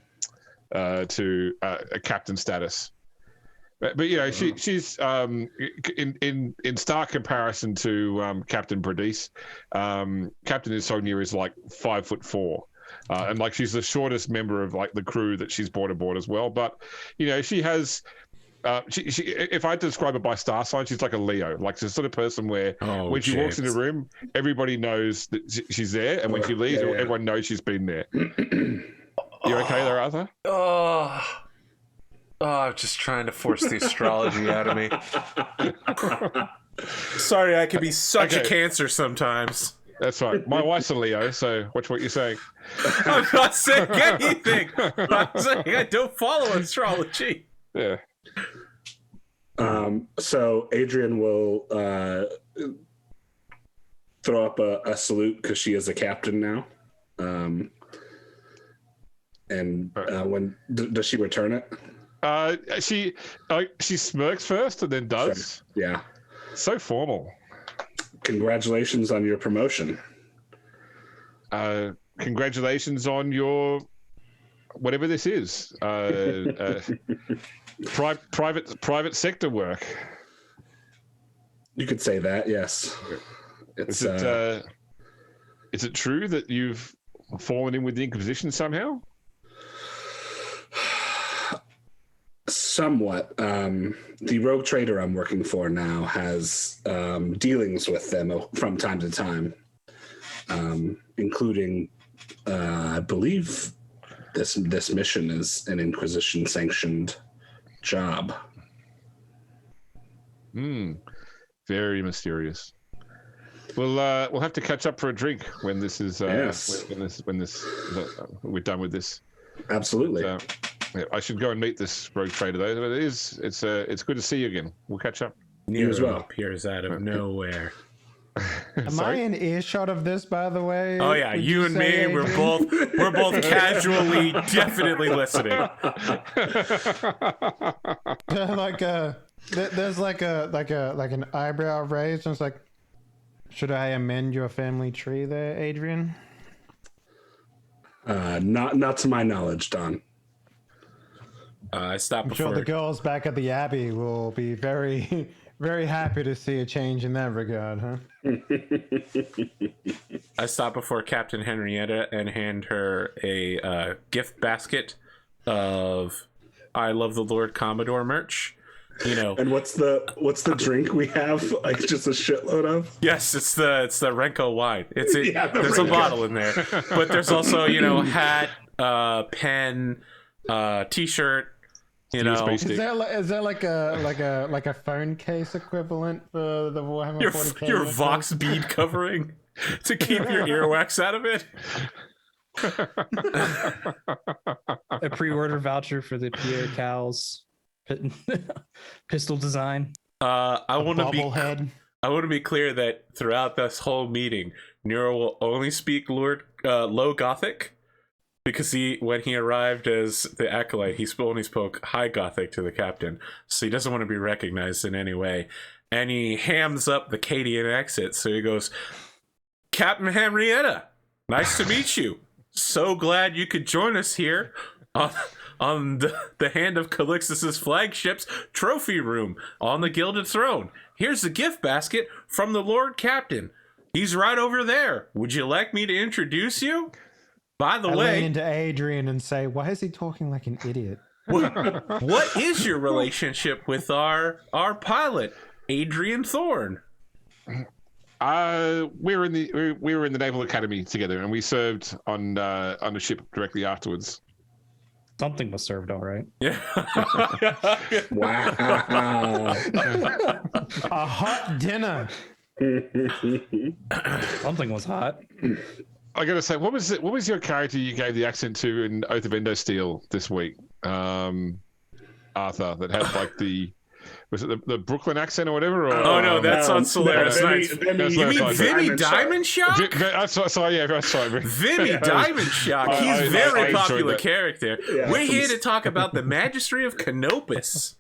a captain status. But she's in stark comparison to Captain Bradice. Captain Insognia is 5'4", and she's the shortest member of the crew that she's brought aboard as well. But she has. She if I had to describe it by star sign, she's like a Leo, she's the sort of person where when she walks in a room, everybody knows that she's there, and when she leaves, everyone knows she's been there. You okay there, Arthur? I'm just trying to force the astrology out of me. Sorry, I can be such a Cancer sometimes. That's right. My wife's a Leo, so watch what you're saying. I'm not saying anything. I'm saying I don't follow astrology. Yeah. So Adrian will throw up a salute because she is a captain now. And when does she return it? She smirks first and then does. Sure. Yeah. So formal. Congratulations on your promotion. Congratulations on your whatever this is. Private sector work. You could say that, yes. Is it true that you've fallen in with the Inquisition somehow? Somewhat. The rogue trader I'm working for now has dealings with them from time to time, including, I believe, this mission is an Inquisition sanctioned job. Very mysterious. We'll have to catch up for a drink when this is when we're done with this. Absolutely. I should go and meet this rogue trader though. But it's good to see you again. We'll catch up. Nero as well appears out of nowhere. Am I in earshot of this, by the way? Oh yeah, you and me, we're both casually, definitely listening. There's an eyebrow raised, and it's like, should I amend your family tree there, Adrian? Not to my knowledge, Don. I stopped before. I'm sure the girls back at the Abbey will be very, very happy to see a change in that regard, huh? I stop before Captain Henrietta and hand her a gift basket of I Love the Lord Commodore merch. And what's the drink we have? Just a shitload of? Yes, it's the Renko wine. There's Renko. A bottle in there, but there's also hat, pen, T-shirt. Is there like a phone case equivalent for the Warhammer 40K? Your Vox bead covering. to keep your earwax out of it. A pre-order voucher for the Pierre Cowles pistol design. I want to Bobblehead. be clear that throughout this whole meeting, Nero will only speak Low Gothic, because when he arrived as the acolyte, he only spoke High Gothic to the captain, so he doesn't want to be recognized in any way. And he hams up the Cadian exit, so he goes, "Captain Henrietta, nice to meet you. So glad you could join us here on the Hand of Calixis' flagship's trophy room on the Gilded Throne. Here's a gift basket from the Lord Captain. He's right over there. Would you like me to introduce you? By the I way," lean into Adrian and say, "Why is he talking like an idiot?" what is your relationship with our pilot, Adrian Thorne? We were in the Naval Academy together, and we served on a ship directly afterwards. Something was served, all right. Yeah. Wow. A hot dinner. Something was hot. I gotta say, what was your character you gave the accent to in Oath of Endosteel this week, Arthur? That had like was it the Brooklyn accent or whatever? Or, Oh no, that's on Solaris Knights. You mean Vimy Diamond Shock? Sorry, that's right. Vimy Diamond Shock. He's a very popular character. Yeah, We're here to talk about the Magistry of Canopus.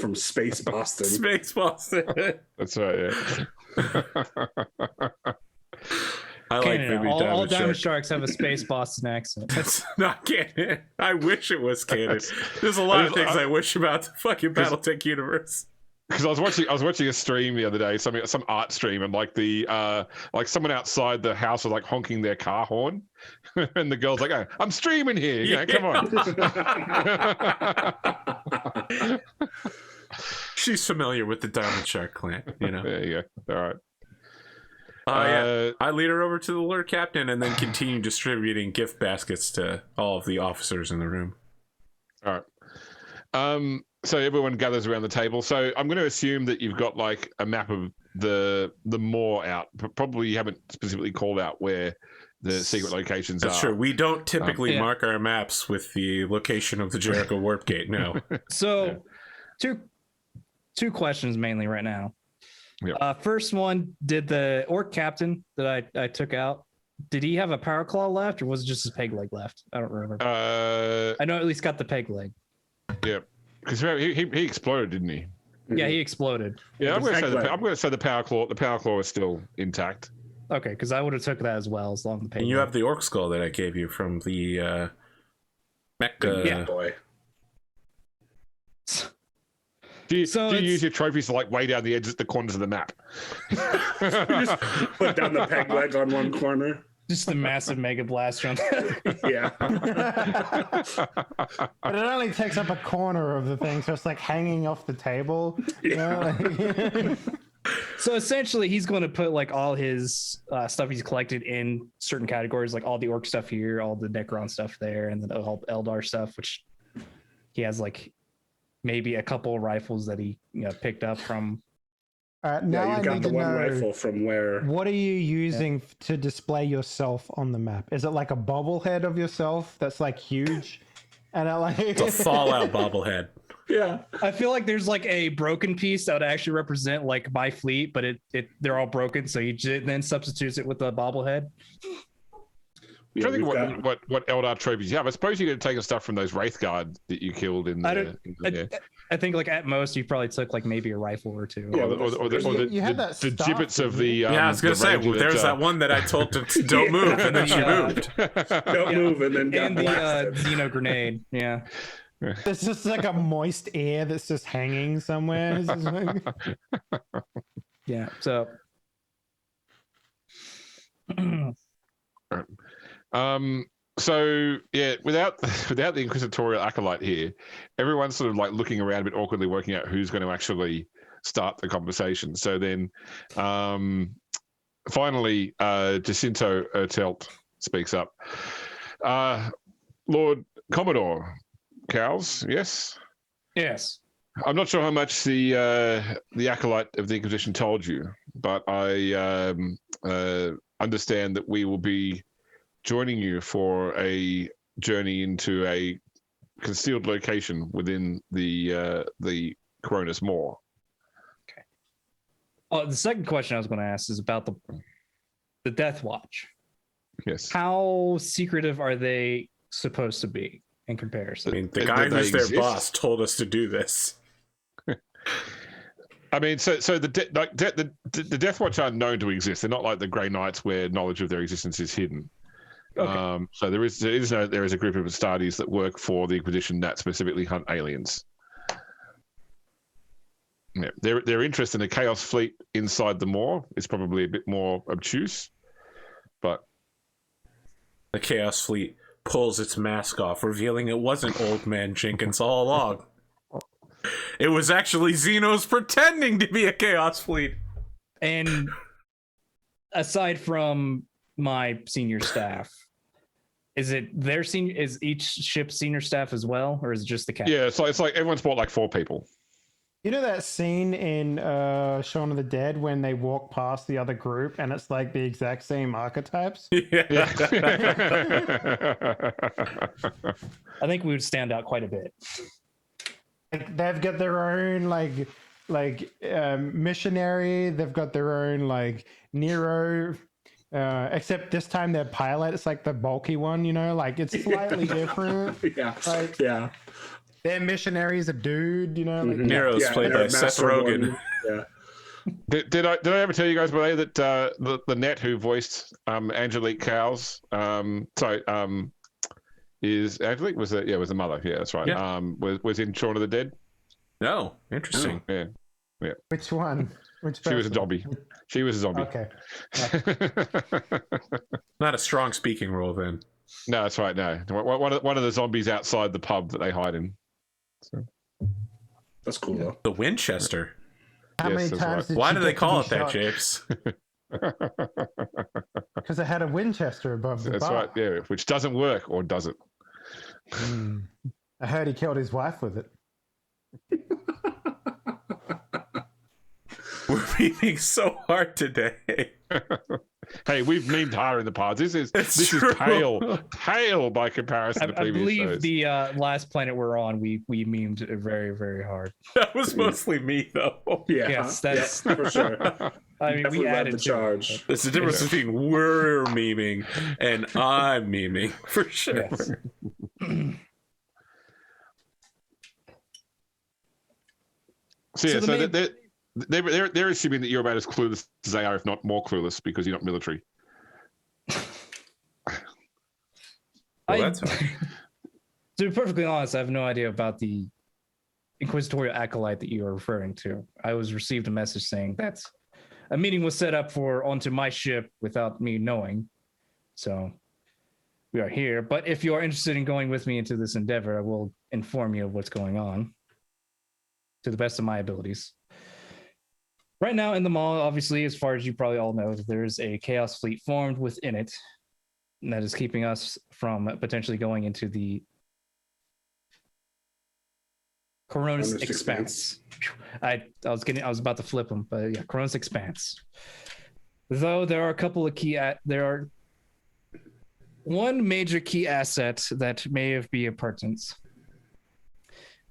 From Space Boston. Space Boston. That's right. Yeah. I like Vimy all Diamond Diamond Shark. Sharks have a space Boston accent. That's not canon. I wish it was canon. There's a lot of things I wish about the fucking BattleTech universe. Because I was watching a stream the other day, some art stream, and like like someone outside the house was like honking their car horn, and the girl's like, "Oh, I'm streaming here, you know, come on." She's familiar with the Diamond Shark clan, you know. There you go. All right. Yeah. I lead her over to the Lord Captain and then continue distributing gift baskets to all of the officers in the room. All right. So everyone gathers around the table. So I'm going to assume that you've got like a map of the moor out. Probably you haven't specifically called out where the secret locations That's are. true. We don't typically Yeah. mark our maps with the location of the Jericho Warp Gate. No. So, two questions mainly right now. Yep. First one, did the orc captain that I took out, did he have a power claw left, or was it just his peg leg left? I don't remember. I know at least got the peg leg. Yeah, because he exploded, didn't he? Yeah, he exploded. Yeah, I'm The going peg to say the power claw. The power claw is still intact. Okay, because I would have took that as well, as long as the peg. And you leg. have the orc skull that I gave you from the mech. Yeah, boy. Do you So use your trophies to like way down the edges, the corners of the map? Just put down the peg leg on one corner. Just the massive mega blaster on Yeah. But it only takes up a corner of the thing, so it's like hanging off the table. You know, like- So essentially, he's going to put like all his stuff he's collected in certain categories, like all the orc stuff here, all the Necron stuff there, and then all Eldar stuff, which he has like maybe a couple of rifles that he picked up from. now Yeah, I you got need the to one know, rifle from where. what are you using to display yourself on the map? Is it like a bobblehead of yourself that's like huge? And I like It's a Fallout bobblehead. Yeah. I feel like there's like a broken piece that would actually represent like my fleet, but they're all broken, so he then substitutes it with a bobblehead. I'm trying to we've think what Eldar trophies you have. I suppose you're going to take stuff from those Wraith Guard that you killed in I think like at most you probably took like maybe a rifle or two. Yeah, or the You had that the staff, gibbets of didn't the. you? Yeah, I was going to say, Ranger there's that one that I told to don't move, and then she moved. Don't move and then got And the blasted. Xeno grenade. Yeah. There's just like a moist air that's just hanging somewhere. It's just like- Yeah. So So yeah, without the inquisitorial acolyte here, everyone's sort of like looking around a bit awkwardly, working out who's going to actually start the conversation. So then, finally, Jacinto Ertelt speaks up. Lord Commodore Cowles, yes. yes. I'm not sure how much the acolyte of the Inquisition told you, but I understand that we will be joining you for a journey into a concealed location within the Koronus Moor. Okay. Oh, the second question I was going to ask is about the Death Watch. Yes. How secretive are they supposed to be in comparison? I mean, the guy who's their boss told us to do this. I mean, so the Death Watch aren't known to exist. They're not like the Grey Knights, where knowledge of their existence is hidden. Okay. So there is a group of Astartes that work for the Inquisition that specifically hunt aliens. Yeah, their interest in the Chaos Fleet inside the Moor is probably a bit more obtuse, but the Chaos Fleet pulls its mask off, revealing it wasn't Old Man Jenkins all along. It was actually Xenos pretending to be a Chaos Fleet. And aside from my senior staff, is it their senior? Is each ship's senior staff as well, or is it just the captain? Yeah, it's like everyone's bought like 4 people. You know that scene in Shaun of the Dead when they walk past the other group and it's like the exact same archetypes? Yeah. I think we would stand out quite a bit. Like they've got their own missionary. They've got their own like Nero. Except this time their pilot, it's like the bulky one. You know, like it's slightly different. Yeah. Like, Yeah. their missionary is a dude. You know, like, Nero's played by Seth Rogen. Yeah. Did I ever tell you guys today that the net who voiced Angelique Cowles, is Angelique was the mother. Yeah, that's right. Yeah. Was in Shaun of the Dead. No, interesting. Yeah. which one? Which She was a person? zombie. She was a zombie. Okay. Not a strong speaking role then. No, that's right. No, one of the zombies outside the pub that they hide in. So. That's cool though. The Winchester. How Yes, many that's times right. did Why she do they get to call be it that, shot? Japes? Because it had a Winchester above the That's bar. right. Yeah, which doesn't work, or does it? I heard he killed his wife with it. We're memeing so hard today. Hey, we've memed higher in the past. This is true. pale by comparison to I previous believe shows. the last planet we're on, we memed it very, very hard. That was mostly me, though. Yeah. Yes, that's- yeah, for sure. I mean, Definitely we led added the to charge. it. There's a difference between we're memeing and I'm memeing, for sure. Yes. So So they're assuming that you're about as clueless as they are, if not more clueless, because you're not military. Well, that's to be perfectly honest, I have no idea about the inquisitorial acolyte that you are referring to. I received a message saying that a meeting was set up for onto my ship without me knowing. So we are here. But if you are interested in going with me into this endeavor, I will inform you of what's going on to the best of my abilities. Right now in the mall, obviously, as far as you probably all know, there's a chaos fleet formed within it that is keeping us from potentially going into the Koronus Expanse. I was about to flip them, but yeah, Koronus Expanse. Though there are a couple of there are one major key asset that may have be pertinence.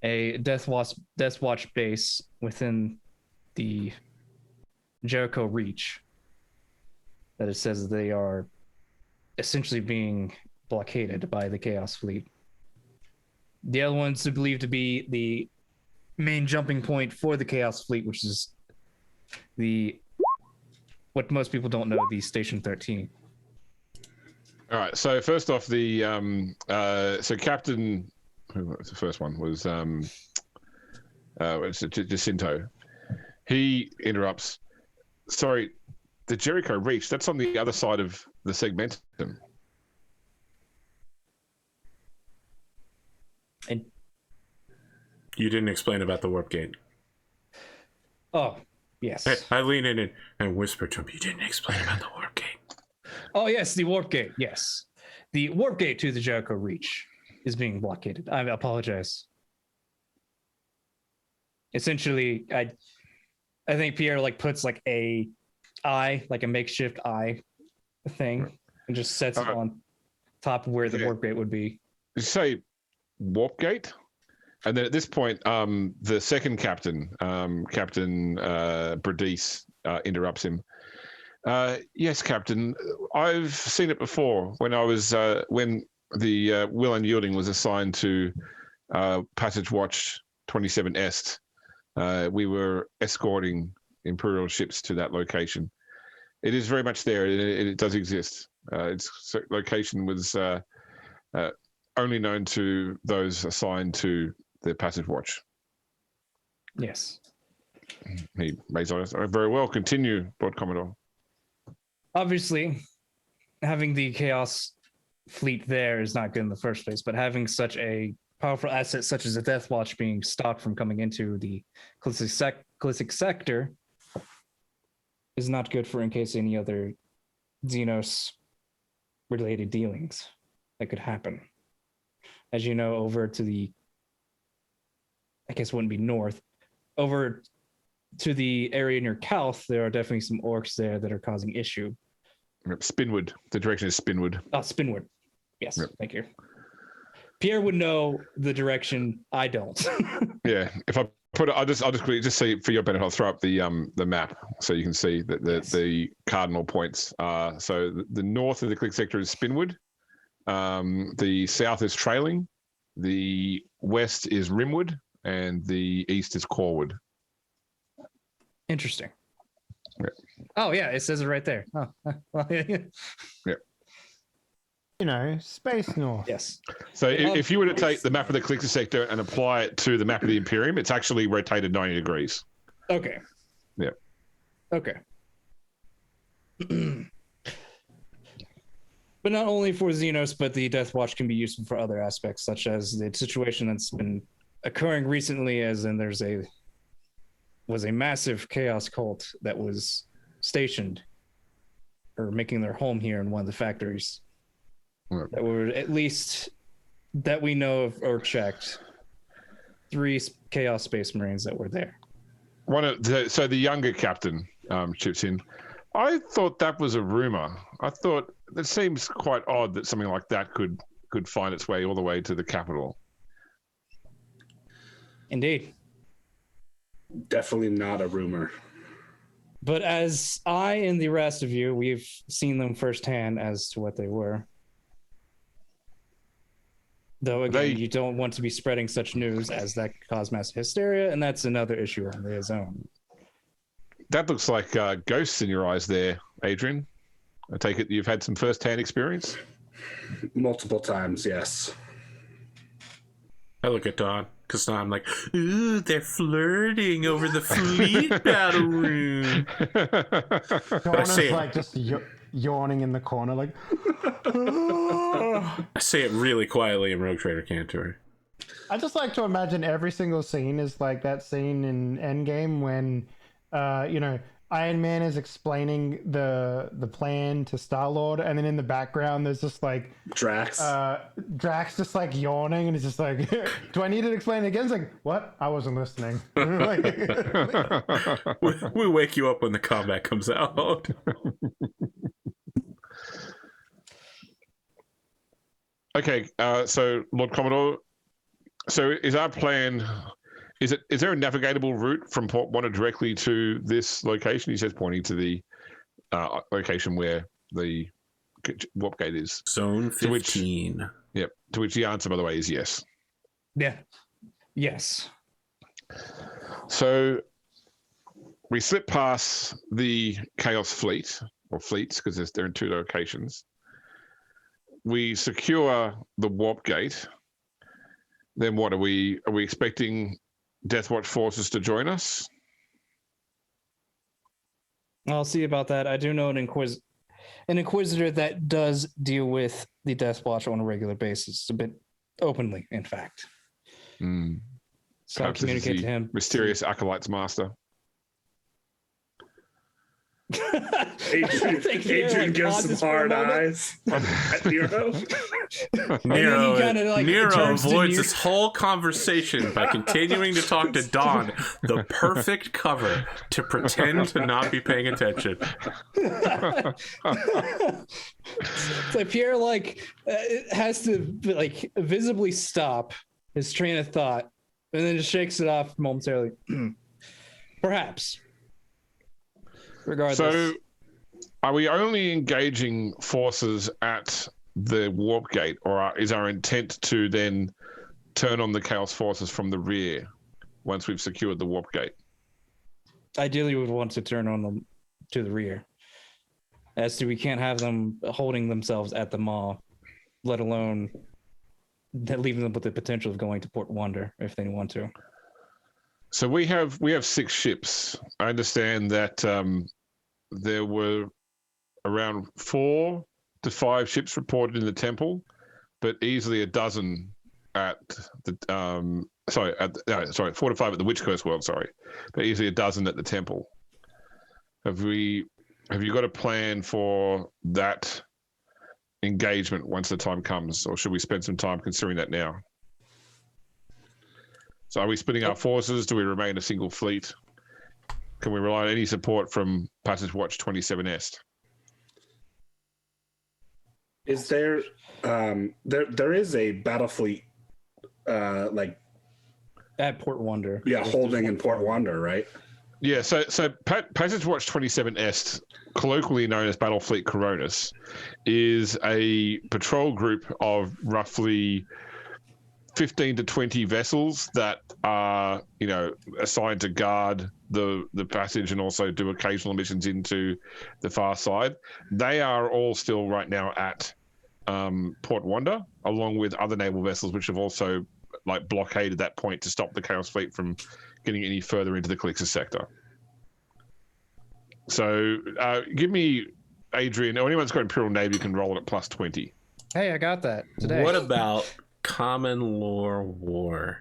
A Death Watch base within the Jericho Reach. That it says they are essentially being blockaded by the Chaos Fleet. The other one's believed to be the main jumping point for the Chaos Fleet, which is what most people don't know, the Station 13. All right. So first off, the Captain, who was the first one? Was Jacinto. He interrupts. Sorry, the Jericho Reach. That's on the other side of the segmentum. And You didn't explain about the warp gate. oh, yes. Hey, I lean in and whisper to him, you didn't explain about the warp gate. Oh, yes, the warp gate. Yes. The warp gate to the Jericho Reach is being blockaded. I apologize. Essentially, I think Pierre puts a eye, like a makeshift eye thing, and just sets it on top where the warp gate would be. Did you say warp gate? And then at this point, the second captain, Captain Bradice, interrupts him. Yes, Captain. I've seen it before when I was when the Will Unyielding was assigned to Passage Watch 27 Est. We were escorting Imperial ships to that location. It is very much there. It does exist. Its location was only known to those assigned to the Passage Watch. Yes. He raised on us. Very well. Continue, Lord Commodore. Obviously, having the Chaos fleet there is not good in the first place, but having such a powerful asset such as the Death Watch being stopped from coming into the Calixis sector is not good for in case any other Xenos-related dealings that could happen. As you know, over to the, I guess it wouldn't be north, over to the area near Calth, there are definitely some orcs there that are causing issue. Spinwood. The direction is Spinwood. Oh, Spinwood. Yes, Thank you. Pierre would know the direction. I don't. Yeah, if I put it, I'll just quickly just see for your benefit. I'll throw up the map so you can see that the cardinal points. So the north of the click sector is Spinwood. The south is Trailing. The west is Rimwood, and the east is Corwood. Interesting. Yeah. Oh yeah, it says it right there. Oh, well, yeah. Space north. Yes. So if you were to take the map of the Calixis sector and apply it to the map of the Imperium, it's actually rotated 90 degrees. Okay. Yeah. Okay. But not only for Xenos, but the Death Watch can be useful for other aspects, such as the situation that's been occurring recently, as in was a massive chaos cult that was stationed or making their home here in one of the factories. Right. That were, at least that we know of or checked, 3 Chaos Space Marines that were there. So the younger captain chips in. I thought that was a rumor. I thought it seems quite odd that something like that could find its way all the way to the capital. Indeed. Definitely not a rumor. But as I and the rest of you, we've seen them firsthand as to what they were. Though, again, you don't want to be spreading such news as that could cause mass hysteria, and that's another issue on its own. That looks like ghosts in your eyes there, Adrian. I take it you've had some first-hand experience? Multiple times, yes. I look at Don, because now I'm like, ooh, they're flirting over the fleet battle room. Koronus is like just yawning in the corner, like. I say it really quietly in Rogue Trader Cantor. I just like to imagine every single scene is like that scene in Endgame when, Iron Man is explaining the plan to Star-Lord, and then in the background there's just like Drax. Drax just like yawning, and he's just like, "Do I need to explain it again?" It's like, "What? I wasn't listening." we wake you up when the combat comes out. Okay, so Lord Commodore, so is our plan? Is there a navigatable route from Port Bonner directly to this location? He says, pointing to the location where the warp gate is. Zone 15. To which the answer, by the way, is yes. Yeah. Yes. So we slip past the Chaos fleet, or fleets, because they're in 2 locations. We secure the warp gate. Then what are we expecting? Death Watch forces to join us? I'll see about that. I do know an Inquisitor that does deal with the Death Watch on a regular basis, a bit openly, in fact. So I'll communicate to him. Mysterious Acolyte's master. Adrian gives some hard eyes at Nero. Nero avoids this whole conversation by continuing to talk to Dawn, the perfect cover to pretend to not be paying attention. It's like Pierre has to visibly stop his train of thought and then just shakes it off momentarily. Perhaps. Regardless. So, are we only engaging forces at the warp gate, or is our intent to then turn on the Chaos forces from the rear once we've secured the warp gate? Ideally, we would want to turn on them to the rear. As to we can't have them holding themselves at the mall, let alone leaving them with the potential of going to Port Wonder if they want to. So we have 6 ships. I understand that there were around 4 to 5 ships reported in the temple, but easily a dozen at the 4 to 5 at the Witch Curse World. Sorry, but easily a dozen at the temple. Have you got a plan for that engagement once the time comes, or should we spend some time considering that now? So are we splitting our forces? Do we remain a single fleet? Can we rely on any support from Passage Watch 27 Est? Is there there is a battle fleet at Port Wonder? Yeah, holding in Port Wonder, right? Yeah, so Passage Watch 27 Est, colloquially known as Battle Fleet Koronus, is a patrol group of roughly 15 to 20 vessels that are, assigned to guard the passage and also do occasional missions into the far side. They are all still right now at Port Wonder, along with other naval vessels which have also blockaded that point to stop the Chaos Fleet from getting any further into the Calixis sector. So give me, Adrian, or anyone's got Imperial Navy can roll it at plus 20. Hey, I got that today. What about Common Lore War?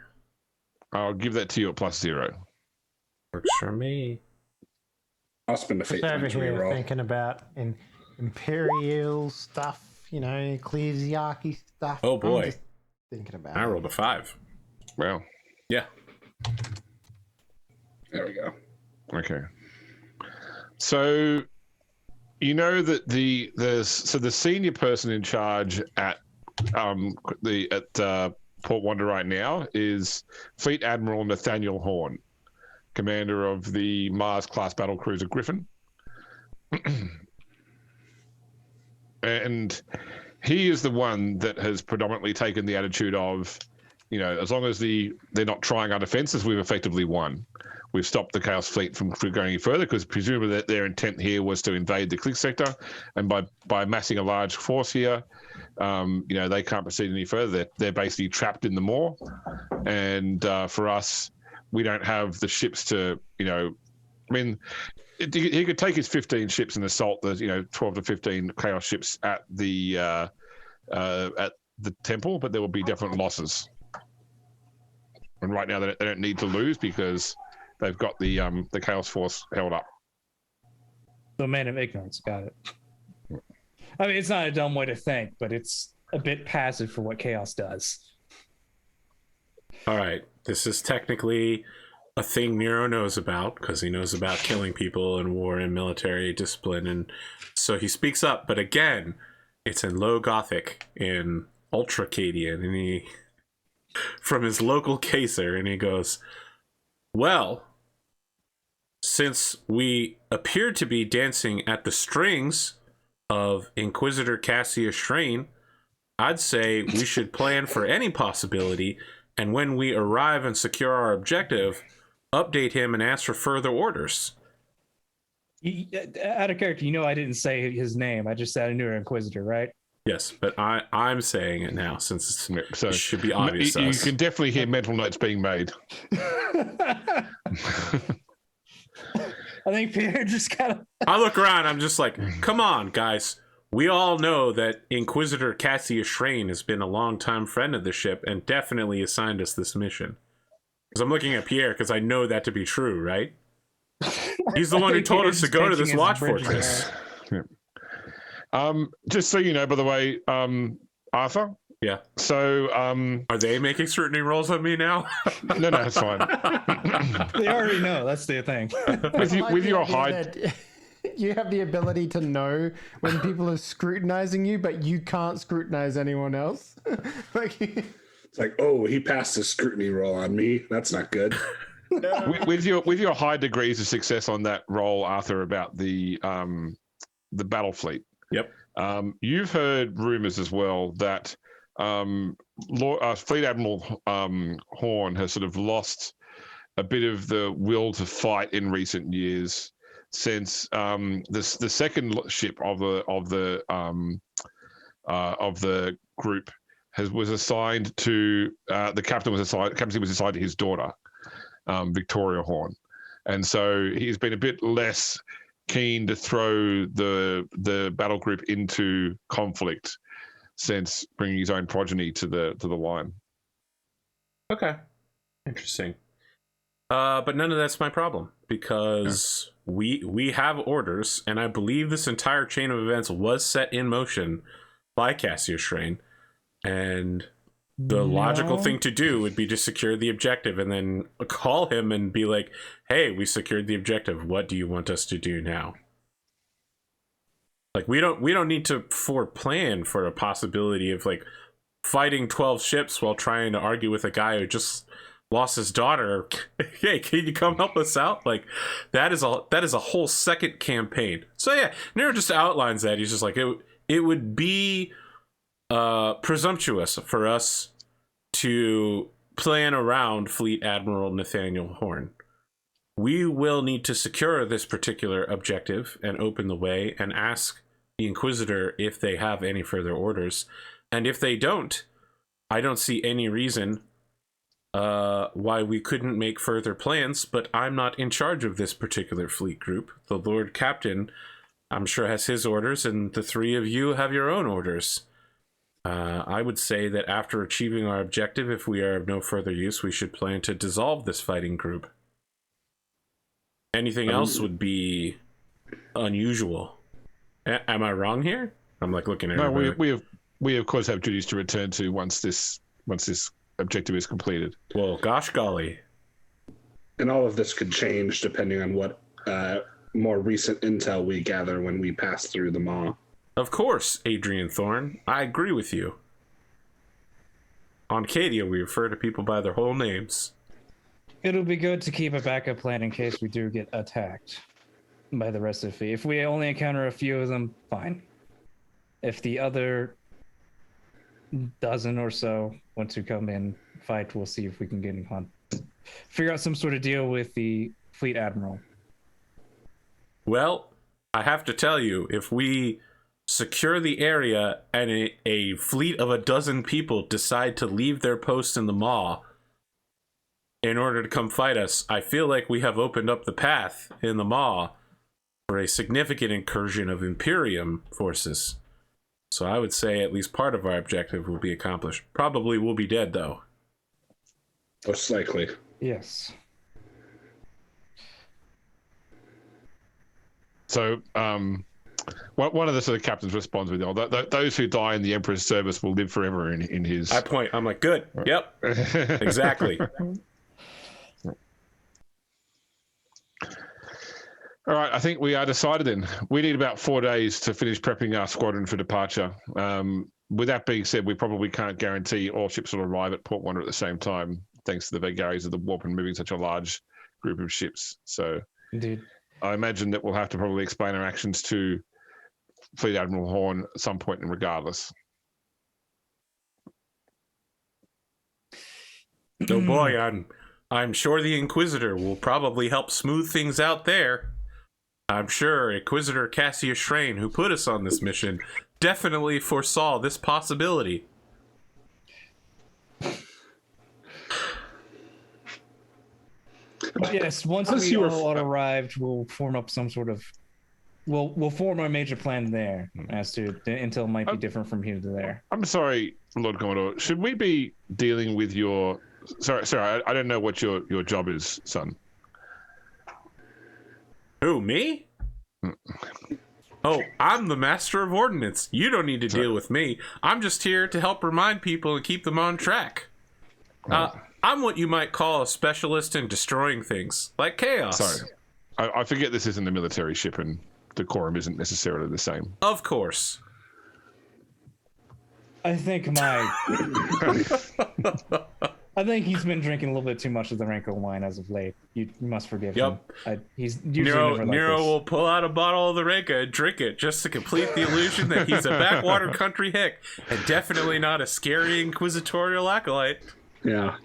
I'll give that to you at plus 0. Works for me. I'll spend a fate Over point to here reroll. thinking about imperial stuff, ecclesiarchy stuff. Oh boy. I'm just thinking about I rolled a 5. Well, yeah. There we go. Okay. So, that the senior person in charge at Port Wonder right now is Fleet Admiral Nathaniel Horn, commander of the Mars-class battlecruiser Griffin. And he is the one that has predominantly taken the attitude of, as long as they're not trying our defenses, we've effectively won. We've stopped the Chaos Fleet from going any further, because presumably their intent here was to invade the Click sector, and by massing a large force here, they can't proceed any further. They're basically trapped in the Maw, and for us, we don't have the ships to, he could take his 15 ships and assault the 12 to 15 Chaos ships at the temple, but there will be definite losses. And right now they don't need to lose because they've got the Chaos Force held up. The man of ignorance, got it. I mean, it's not a dumb way to think, but it's a bit passive for what Chaos does. All right, this is technically a thing Nero knows about, because he knows about killing people and war and military discipline, and so he speaks up. But again, it's in Low Gothic, in Ultracadian, and he, from his local caser, and he goes, well, since we appear to be dancing at the strings of Inquisitor Cassius Schrain, I'd say we should plan for any possibility, and when we arrive and secure our objective, update him and ask for further orders. Out of character, I didn't say his name. I just said I knew an Inquisitor, right? Yes, but I'm saying it now, since it should be obvious. You can definitely hear mental notes being made. I think Pierre just I look around, I'm just like, come on, guys. We all know that Inquisitor Cassius Schrain has been a longtime friend of the ship and definitely assigned us this mission. Because I'm looking at Pierre because I know that to be true, right? He's the one who told us to go to this watch fortress. Just so you know, by the way, Arthur. Yeah. So, are they making scrutiny rolls on me now? No, it's fine. They already know. That's the thing. with your hide. You have the ability to know when people are scrutinizing you, but you can't scrutinize anyone else. It's like, oh, he passed his scrutiny roll on me. That's not good. with your high degrees of success on that roll, Arthur, about the battle fleet. Yep. You've heard rumors as well that Fleet Admiral Horn has sort of lost a bit of the will to fight in recent years, since the second ship of the group was assigned to the captain was assigned to his daughter, Victoria Horn, and so he's been a bit less keen to throw the battle group into conflict since bringing his own progeny to the line. Okay, interesting. But none of that's my problem, because we have orders, and I believe this entire chain of events was set in motion by Cassius Schrain, and the logical thing to do would be to secure the objective and then call him and be like, hey, we secured the objective. What do you want us to do now? Like, we don't need to plan for a possibility of like fighting 12 ships while trying to argue with a guy who just lost his daughter. Hey, can you come help us out? Like, that is a whole second campaign. So yeah, Nero just outlines that. He's just like, it would be presumptuous for us to plan around Fleet Admiral Nathaniel Horn. We will need to secure this particular objective and open the way and ask the Inquisitor if they have any further orders. And if they don't, I don't see any reason why we couldn't make further plans, but I'm not in charge of this particular fleet group. The Lord Captain, I'm sure, has his orders, and the three of you have your own orders. I would say that after achieving our objective, if we are of no further use, we should plan to dissolve this fighting group. Anything else would be unusual. Am I wrong here? I'm like looking at everybody. No, we of course have duties to return to once this objective is completed. Well, gosh golly. And all of this could change depending on what more recent intel we gather when we pass through the Maw. Of course, Adrian Thorne. I agree with you. On Cadia, we refer to people by their whole names. It'll be good to keep a backup plan in case we do get attacked by the rest of the fleet. If we only encounter a few of them, fine. If the other dozen or so want to come in, fight, we'll see if we can get in contact. Figure out some sort of deal with the Fleet Admiral. Well, I have to tell you, if we secure the area and a fleet of 12 people decide to leave their post in the Maw in order to come fight us, I feel like we have opened up the path in the Maw for a significant incursion of Imperium forces. So I would say at least part of our objective will be accomplished. Probably we'll be dead, though. Most likely. Yes. So, one of the sort of captains responds with, those who die in the Emperor's service will live forever in his... I point. I'm like, good. Yep. Exactly. All right, I think we are decided then. We need about 4 days to finish prepping our squadron for departure. With that being said, we probably can't guarantee all ships will arrive at Port Wonder at the same time, thanks to the vagaries of the warp and moving such a large group of ships. So Indeed. I imagine that we'll have to probably explain our actions to Fleet Admiral Horn at some point regardless. Oh boy, I'm sure the Inquisitor will probably help smooth things out there. I'm sure Inquisitor Cassius Schrain, who put us on this mission, definitely foresaw this possibility. Yes, once we all arrived, we'll form up some sort of... We'll form our major plan there as to the intel might be different from here to there. I'm sorry, Lord Commodore. Should we be dealing with your... Sorry, I don't know what your job is, son. Who, me? Oh, I'm the Master of Ordnance. You don't need to deal with me. I'm just here to help remind people and keep them on track. I'm what you might call a specialist in destroying things, like chaos. Sorry. I forget this isn't a military ship and decorum isn't necessarily the same. Of course. I think he's been drinking a little bit too much of the Ranko wine as of late. You must forgive him. He's usually never like Nero this. will pull out a bottle of the Ranko and drink it just to complete the illusion that he's a backwater country hick and definitely not a scary inquisitorial acolyte. Yeah.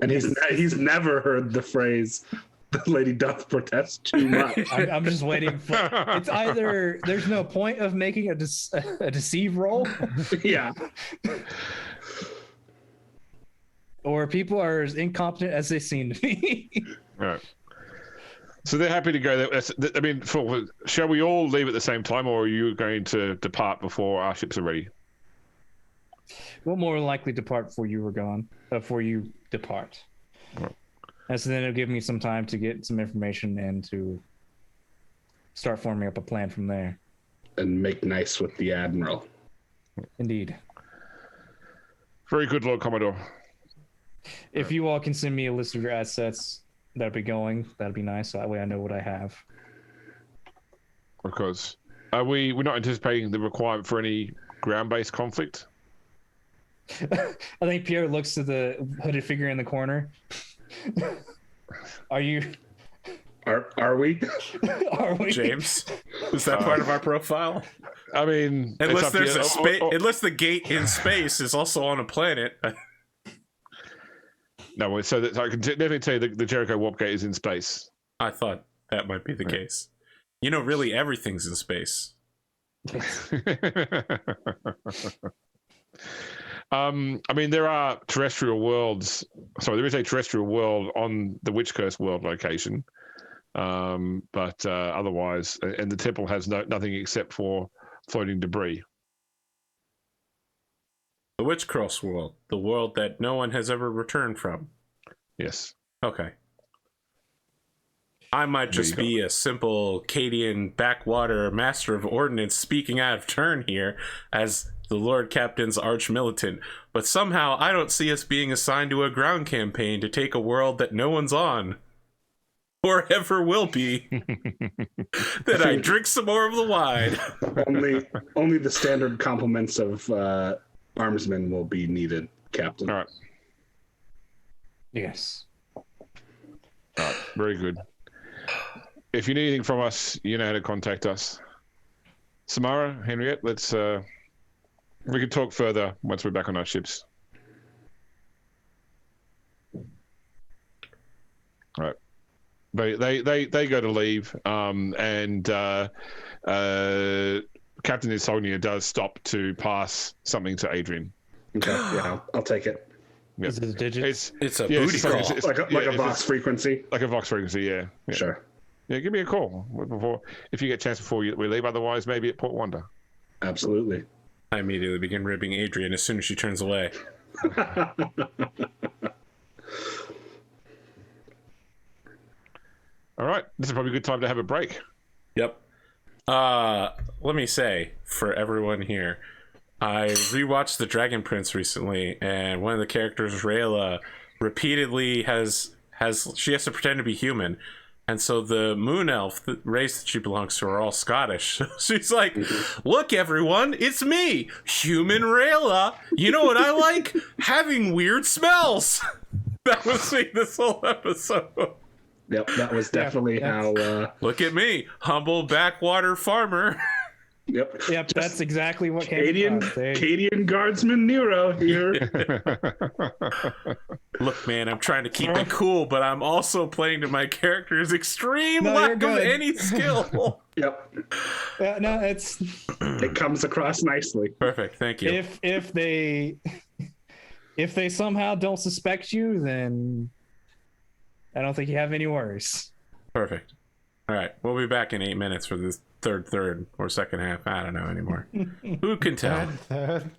And he's never heard the phrase, "The lady doth protest too much." I'm just waiting for. It's either there's no point of making a deceive roll, Yeah. or people are as incompetent as they seem to be. All right. So they're happy to go there. I mean, shall we all leave at the same time, or are you going to depart before our ships are ready? We'll more likely depart before you were gone. Before you depart. Right. And so then it'll give me some time to get some information and to start forming up a plan from there. And make nice with the Admiral. Indeed. Very good, Lord Commodore. If you all can send me a list of your assets that'll be going, that'd be nice. So that way I know what I have. Of course. We're not anticipating the requirement for any ground-based conflict? I think Pierre looks to the hooded figure in the corner. Are we? Are we? James, is that part of our profile? I mean, unless there's unless the gate in space is also on a planet. No, so that I can definitely tell you the Jericho Warp Gate is in space. I thought that might be the case. You know, really everything's in space. I mean, there are terrestrial worlds. Sorry, there is a terrestrial world on the Witch Curse world location, but otherwise, and the temple has nothing except for floating debris. The Witch Curse world, the world that no one has ever returned from. Yes. Okay. I might just be a simple Cadian backwater master of ordnance speaking out of turn here as the Lord Captain's Arch-Militant, but somehow I don't see us being assigned to a ground campaign to take a world that no one's on. Or ever will be. Then I drink some more of the wine. only the standard complements of armsmen will be needed, Captain. All right. Yes. All right. Very good. If you need anything from us, you know how to contact us. Samara, Henriette, let's we can talk further once we're back on our ships. All right. They go to leave, and Captain Insomnia does stop to pass something to Adrian. Okay, yeah, I'll take it. Yep. Is it a digit? It's a booty call. Like a Vox frequency. Like a Vox frequency, yeah. Sure. Yeah, give me a call if you get a chance before we leave. Otherwise, maybe at Port Wanda. Absolutely. I immediately begin ribbing Adrian as soon as she turns away. All right, this is probably a good time to have a break. Yep. Let me say, for everyone here, I rewatched The Dragon Prince recently, and one of the characters, Rayla, repeatedly she has to pretend to be human. And so the moon elf, the race that she belongs to, are all Scottish. So she's like, look, everyone, it's me, human Rayla. You know what I like? Having weird smells. That was me this whole episode. Yep, that was definitely how... Look at me, humble backwater farmer. Yep. Yep, that's exactly what came across. Cadian guardsman Nero here. Look, man, I'm trying to keep it cool, but I'm also playing to my character's extreme No, lack you're of good. any skill. Yep. No, it's It comes across nicely. Perfect, thank you. if they somehow don't suspect you, then I don't think you have any worries. Perfect. All right, we'll be back in 8 minutes for this third or second half. I don't know anymore. Who can tell? Third.